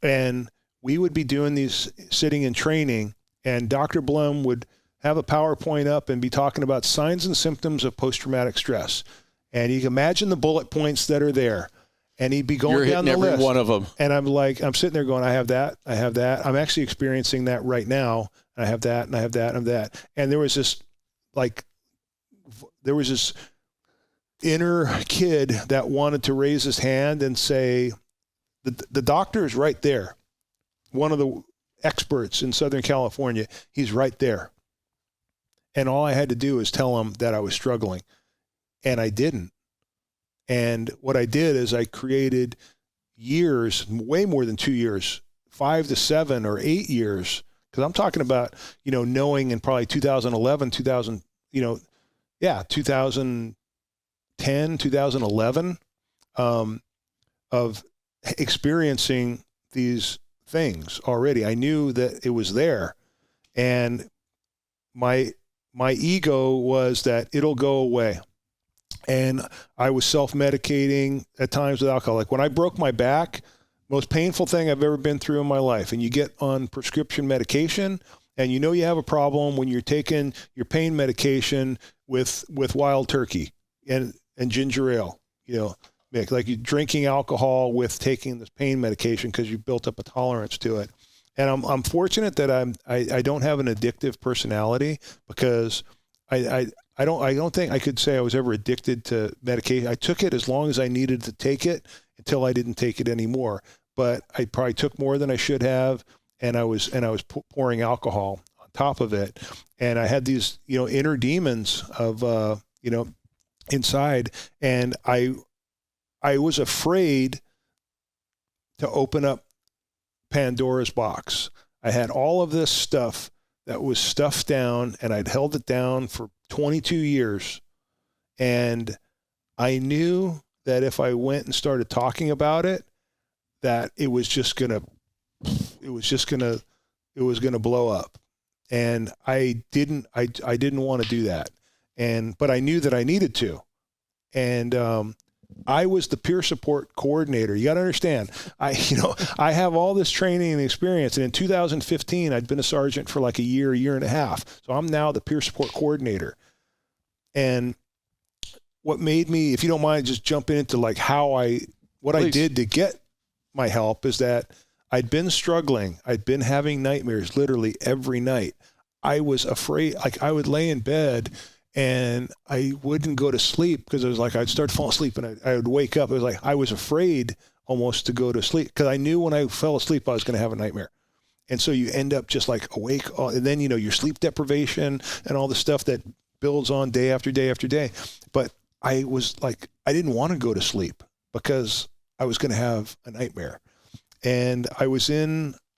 And we would be doing these sitting in training, and Dr. Blum would have a PowerPoint up and be talking about signs and symptoms of post-traumatic stress. And you can imagine the bullet points that are there. And he'd be going down the list. You're hitting every one of them. And I'm sitting there going, I have that. I'm actually experiencing that right now. And I have that, and I have that, and that. And there was this inner kid that wanted to raise his hand and say, the doctor is right there. One of the experts in Southern California, he's right there. And all I had to do is tell him that I was struggling. And I didn't. And what I did is I created years, way more than 2 years, 5 to 7 or 8 years. Because I'm talking about, knowing in probably 2010, 2011, of experiencing these things already. I knew that it was there. And my ego was that it'll go away. And I was self-medicating at times with alcohol. Like when I broke my back, most painful thing I've ever been through in my life. And you get on prescription medication and you have a problem when you're taking your pain medication with wild turkey and ginger ale, Mick, like you're drinking alcohol with taking this pain medication because you built up a tolerance to it. And I'm fortunate that I don't have an addictive personality, because I don't think I could say I was ever addicted to medication. I took it as long as I needed to take it until I didn't take it anymore. But I probably took more than I should have, and I was pouring alcohol on top of it, and I had these inner demons of inside, and I was afraid to open up Pandora's box. I had all of this stuff that was stuffed down, and I'd held it down for 22 years. And I knew that if I went and started talking about it, that it was going to blow up. And I didn't want to do that. But I knew that I needed to. And, I was the peer support coordinator. You got to understand, I have all this training and experience. And in 2015, I'd been a sergeant for like a year and a half. So I'm now the peer support coordinator. And what made me, if you don't mind, just jumping into like what I did to get my help is that I'd been struggling. I'd been having nightmares literally every night. I was afraid, like I would lay in bed and I wouldn't go to sleep because it was like I'd start falling asleep and I would wake up. It was like I was afraid almost to go to sleep because I knew when I fell asleep I was going to have a nightmare. And so you end up just like awake. And then, your sleep deprivation and all the stuff that builds on day after day after day. But I was like, I didn't want to go to sleep because I was going to have a nightmare. And I was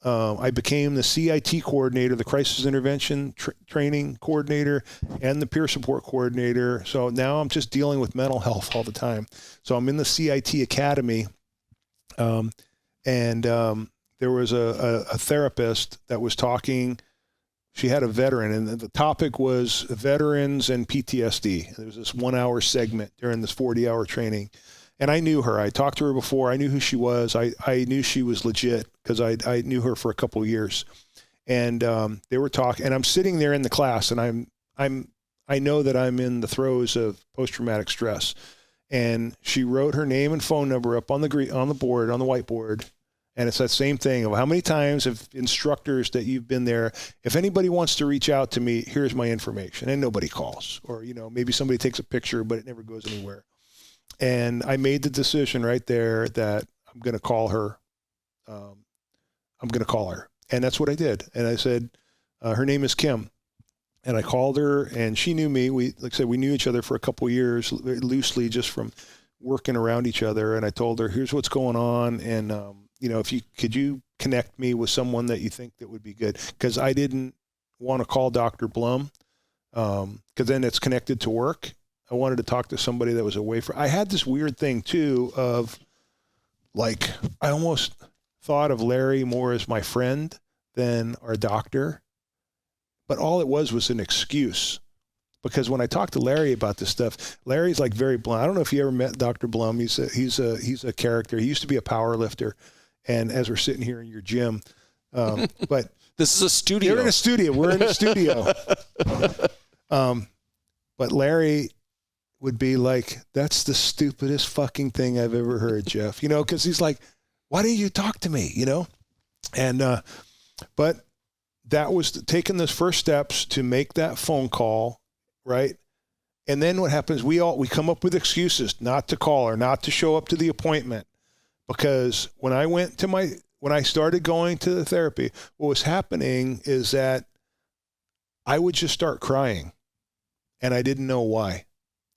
I became the CIT coordinator, the crisis intervention training coordinator, and the peer support coordinator. So now I'm just dealing with mental health all the time. So I'm in the CIT academy. And there was a therapist that was talking. She had a veteran, and the topic was veterans and PTSD. There was this 1 hour segment during this 40-hour training. And I knew her. I talked to her before. I knew who she was. I knew she was legit because I knew her for a couple of years. And they were talking, and I'm sitting there in the class, and I know that I'm in the throes of post-traumatic stress. And she wrote her name and phone number up on the board, on the whiteboard. And it's that same thing of how many times have instructors that you've been there, if anybody wants to reach out to me, here's my information. And nobody calls. Or, maybe somebody takes a picture, but it never goes anywhere. And I made the decision right there that I'm going to call her. And that's what I did. And I said, her name is Kim. And I called her, and she knew me. Like I said, we knew each other for a couple of years, very loosely, just from working around each other. And I told her, here's what's going on. And, could you connect me with someone that you think that would be good? Because I didn't want to call Dr. Blum, because then it's connected to work. I wanted to talk to somebody that was away from. I had this weird thing too of like, I almost thought of Larry more as my friend than our doctor, but all it was an excuse. Because when I talked to Larry about this stuff, Larry's like very blunt. I don't know if you ever met Dr. Blum. He's a character. He used to be a power lifter. And as we're sitting here in your gym, but this is a studio. You're in a studio. We're in a studio. But Larry would be like, that's the stupidest fucking thing I've ever heard, Jeff, because he's like, why didn't you talk to me, And, but that was taking those first steps to make that phone call. Right. And then what happens, we come up with excuses not to call or not to show up to the appointment, because when I started going to the therapy, what was happening is that I would just start crying and I didn't know why.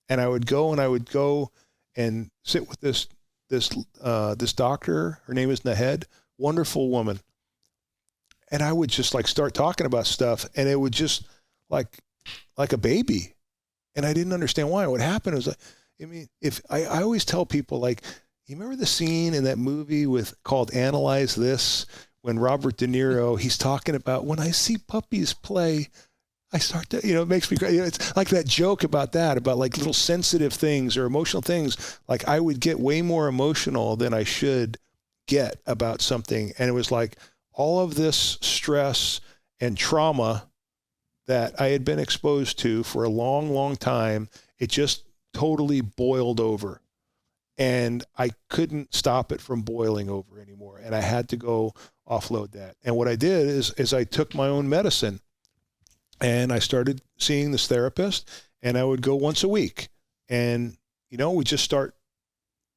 And I would go and sit with this doctor. Her name is Nahed, wonderful woman. And I would just like start talking about stuff, and it would just like a baby. And I didn't understand why. What happened was, if I always tell people, like, you remember the scene in that movie called Analyze This, when Robert De Niro, he's talking about, when I see puppies play, I start to, it makes me cry. It's like that joke about like little sensitive things or emotional things. Like I would get way more emotional than I should get about something. And it was like all of this stress and trauma that I had been exposed to for a long, long time, it just totally boiled over. And I couldn't stop it from boiling over anymore. And I had to go offload that. And what I did is I took my own medicine. And I started seeing this therapist, and I would go once a week. And, we just start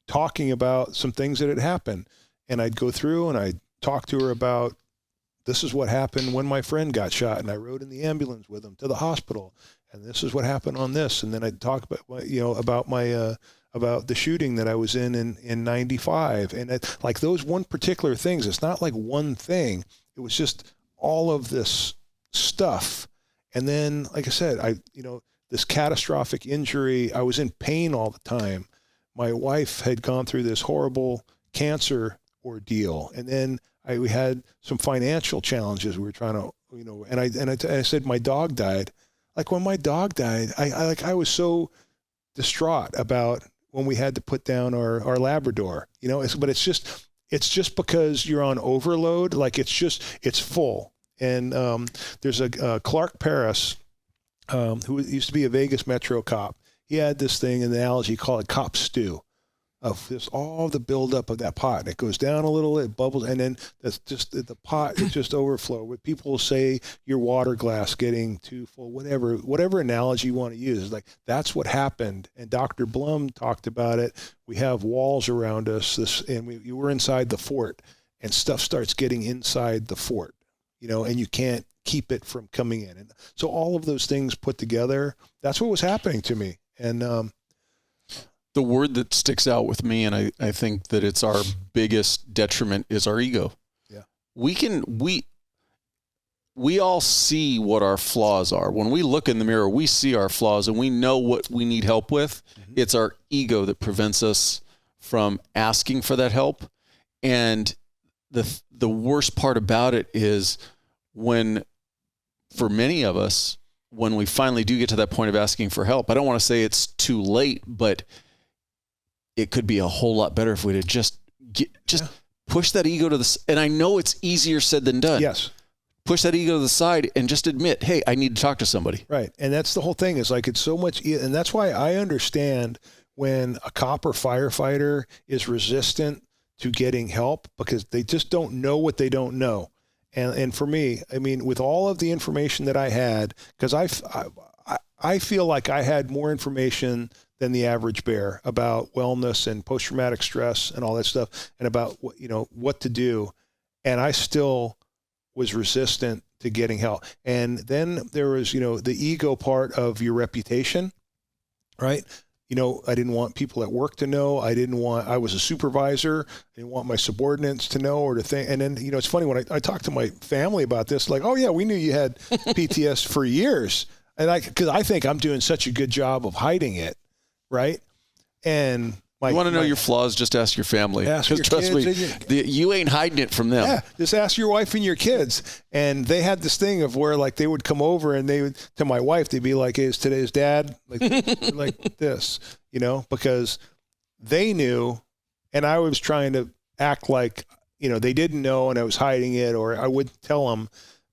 talking about some things that had happened. And I'd go through and I'd talk to her about, this is what happened when my friend got shot, and I rode in the ambulance with him to the hospital. And this is what happened on this. And then I'd talk about, about the shooting that I was in 95. And like those one particular things, it's not like one thing. It was just all of this stuff. And then, like I said, this catastrophic injury, I was in pain all the time. My wife had gone through this horrible cancer ordeal. And then we had some financial challenges. We were trying to, and I said my dog died. Like when my dog died, I was so distraught about when we had to put down our Labrador, but it's just because you're on overload. Like it's full. And there's a Clark Paris, who used to be a Vegas Metro cop. He had this thing, an analogy, called it cop stew, of this, all the buildup of that pot. And it goes down a little, it bubbles, and then that's just the pot is just overflow. What people say, your water glass getting too full, whatever analogy you want to use, like that's what happened. And Dr. Blum talked about it. We have walls around us, and we were inside the fort, and stuff starts getting inside the fort, and you can't keep it from coming in. And so all of those things put together, that's what was happening to me. And the word that sticks out with me, and I think that it's our biggest detriment, is our ego. Yeah. We all see what our flaws are. When we look in the mirror, we see our flaws and we know what we need help with. Mm-hmm. It's our ego that prevents us from asking for that help. And the worst part about it is when, for many of us, when we finally do get to that point of asking for help, I don't want to say it's too late, but it could be a whole lot better if we'd have just push that ego to the, and I know it's easier said than done. Yes. Push that ego to the side and just admit, hey, I need to talk to somebody. Right. And that's the whole thing, is like, it's so much, and that's why I understand when a cop or firefighter is resistant to getting help, because they just don't know what they don't know. And for me, I mean, with all of the information that I had, because I feel like I had more information than the average bear about wellness and post-traumatic stress and all that stuff, and about what to do. And I still was resistant to getting help. And then there was, the ego part of your reputation, right? I didn't want people at work to know. I was a supervisor. I didn't want my subordinates to know or to think. And then, it's funny when I talked to my family about this, like, oh yeah, we knew you had PTS for years. And because I think I'm doing such a good job of hiding it. Right. And you want to know your flaws, just ask your family. Ask your trust kids me, you ain't hiding it from them. Yeah. Just ask your wife and your kids. And they had this thing of where, like, they would come over and they would, to my wife, they'd be like, is today's dad like this, because they knew, and I was trying to act like, they didn't know and I was hiding it, or I wouldn't tell them,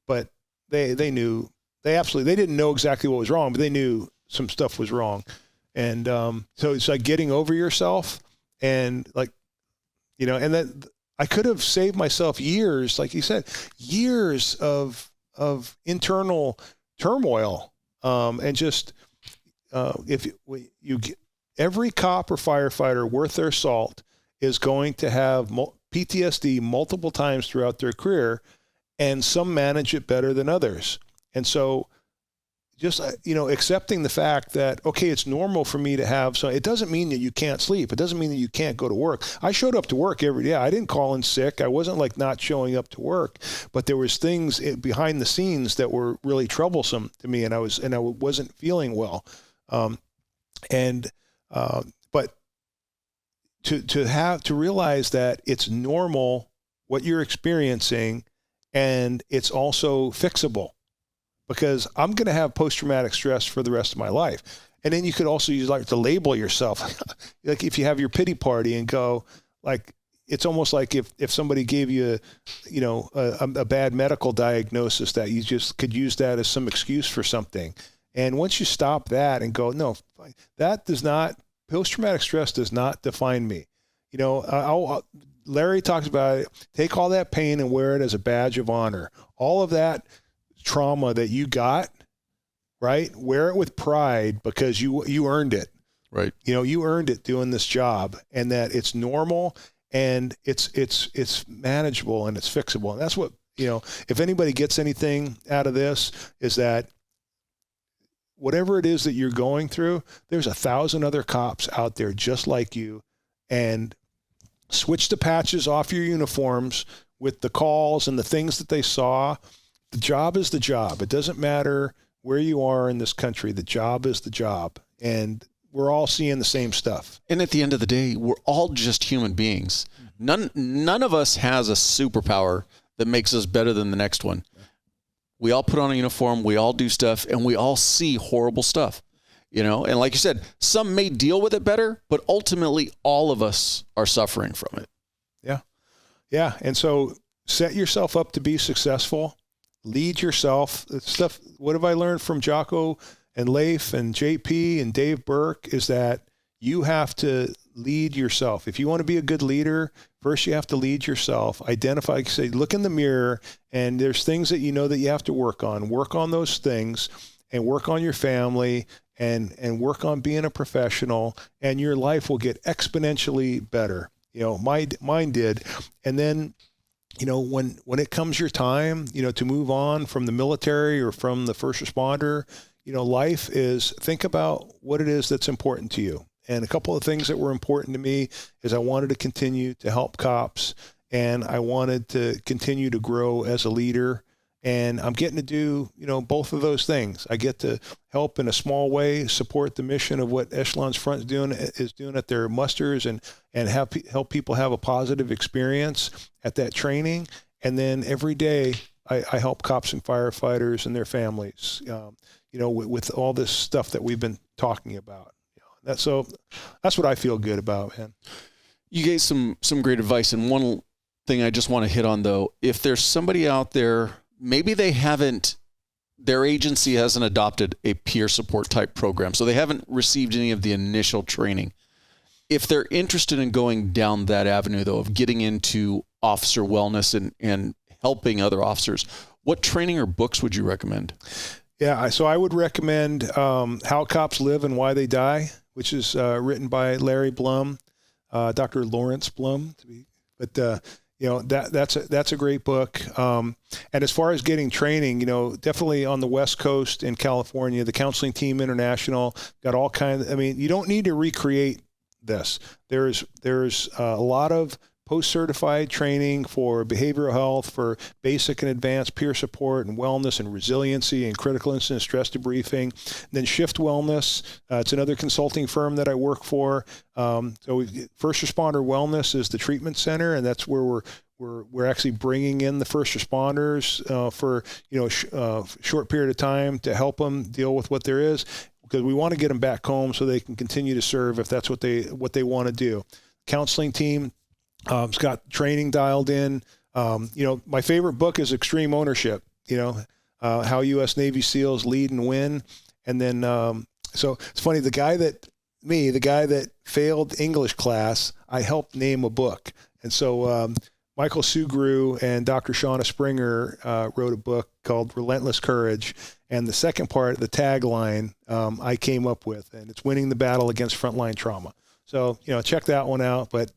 but they knew, they didn't know exactly what was wrong, but they knew some stuff was wrong. And so it's like getting over yourself, and like, and that I could have saved myself years, like you said, years of internal turmoil. And just if you get, every cop or firefighter worth their salt is going to have PTSD multiple times throughout their career, and some manage it better than others. And so just, accepting the fact that, okay, it's normal for me to have, so it doesn't mean that you can't sleep. It doesn't mean that you can't go to work. I showed up to work every day. I didn't call in sick. I wasn't like not showing up to work, but there was things behind the scenes that were really troublesome to me. And I wasn't feeling well. But to realize that it's normal what you're experiencing, and it's also fixable. Because I'm going to have post-traumatic stress for the rest of my life. And then you could also use to label yourself. Like if you have your pity party and go, like, it's almost like if somebody gave you, a bad medical diagnosis, that you just could use that as some excuse for something. And once you stop that and go, no, that does not, post-traumatic stress does not define me. Larry talks about it. Take all that pain and wear it as a badge of honor. All of that trauma that you got, right? Wear it with pride, because you earned it. Right. You earned it doing this job, and that it's normal and it's manageable and it's fixable. And that's what, if anybody gets anything out of this, is that whatever it is that you're going through, there's 1,000 other cops out there just like you, and switch the patches off your uniforms with the calls and the things that they saw. The job is the job. It doesn't matter where you are in this country. The job is the job. And we're all seeing the same stuff. And at the end of the day, we're all just human beings. None of us has a superpower that makes us better than the next one. We all put on a uniform, we all do stuff, and we all see horrible stuff, and like you said, some may deal with it better, but ultimately all of us are suffering from it. Yeah. And so set yourself up to be successful, lead yourself. Stuff. What have I learned from Jocko and Leif and JP and Dave Burke is that you have to lead yourself. If you want to be a good leader, first you have to lead yourself. Identify, say, look in the mirror, and there's things that that you have to work on. Work on those things, and work on your family, and work on being a professional, and your life will get exponentially better. Mine did. And then, when it comes your time, to move on from the military or from the first responder, life is, think about what it is that's important to you. And a couple of things that were important to me is I wanted to continue to help cops, and I wanted to continue to grow as a leader. And I'm getting to do, both of those things. I get to help in a small way, support the mission of what Echelon Front is doing at their musters, and help people have a positive experience at that training. And then every day I help cops and firefighters and their families, with all this stuff that we've been talking about. That's what I feel good about, man. You gave some great advice. And one thing I just want to hit on, though, if there's somebody out there, maybe their agency hasn't adopted a peer support type program, so they haven't received any of the initial training. If they're interested in going down that avenue, though, of getting into officer wellness and helping other officers, what training or books would you recommend? Yeah, so I would recommend How Cops Live and Why They Die, which is written by Larry Blum, Dr. Lawrence Blum, that's a great book. And as far as getting training, definitely on the West Coast in California, the Counseling Team International got all kinds. You don't need to recreate this. There's a lot of post-certified training for behavioral health, for basic and advanced peer support and wellness and resiliency and critical incident stress debriefing. And then Shift Wellness, it's another consulting firm that I work for. So First Responder Wellness is the treatment center, and that's where we're actually bringing in the first responders for a short period of time to help them deal with what there is, because we want to get them back home so they can continue to serve if that's what they want to do. Counseling Team, it's got training dialed in. My favorite book is Extreme Ownership, how U.S. Navy SEALs lead and win. And then, so it's funny, the guy that failed English class, I helped name a book. And so Michael Sugru and Dr. Shauna Springer wrote a book called Relentless Courage. And the second part, the tagline, I came up with, and it's Winning the Battle Against Frontline Trauma. So, check that one out. But,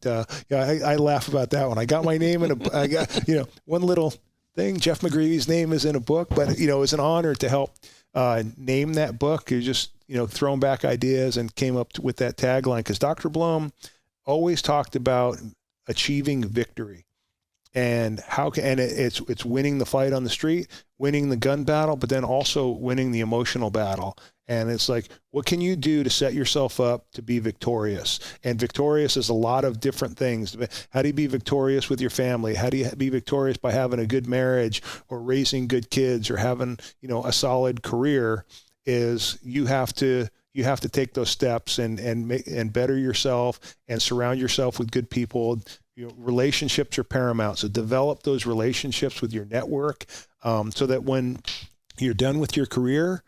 I laugh about that one. I got my name I got, one little thing. Jeff McGreevy's name is in a book, but, it was an honor to help name that book. You just, throwing back ideas and came up with that tagline, because Dr. Blum always talked about achieving victory. And it's winning the fight on the street, winning the gun battle, but then also winning the emotional battle. And it's like, what can you do to set yourself up to be victorious? And victorious is a lot of different things. How do you be victorious with your family? How do you be victorious by having a good marriage or raising good kids or having, a solid career? Is you have to take those steps and better yourself and surround yourself with good people. Relationships are paramount. So develop those relationships with your network, so that when you're done with your career,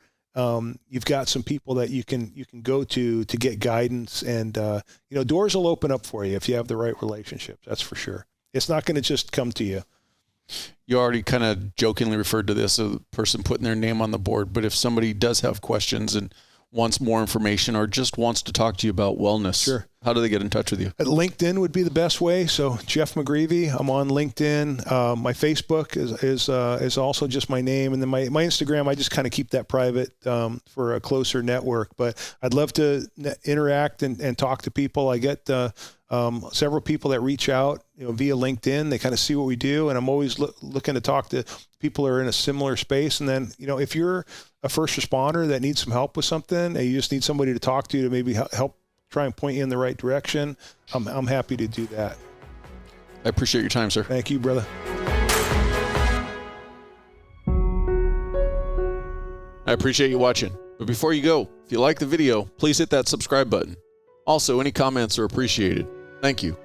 you've got some people that you can go to get guidance, and doors will open up for you if you have the right relationships. That's for sure. It's not going to just come to you. You already kind of jokingly referred to this, a person putting their name on the board, but if somebody does have questions and wants more information or just wants to talk to you about wellness, sure, how do they get in touch with you? LinkedIn would be the best way. So Jeff McGreevy, I'm on LinkedIn. My Facebook is also just my name. And then my Instagram, I just kind of keep that private for a closer network. But I'd love to interact and talk to people. I get several people that reach out via LinkedIn. They kind of see what we do. And I'm always looking to talk to people who are in a similar space. And then, if you're a first responder that needs some help with something and you just need somebody to talk to maybe help try and point you in the right direction, I'm happy to do that. I appreciate your time, sir. Thank you, brother. I appreciate you watching. But before you go, if you like the video, please hit that subscribe button. Also, any comments are appreciated. Thank you.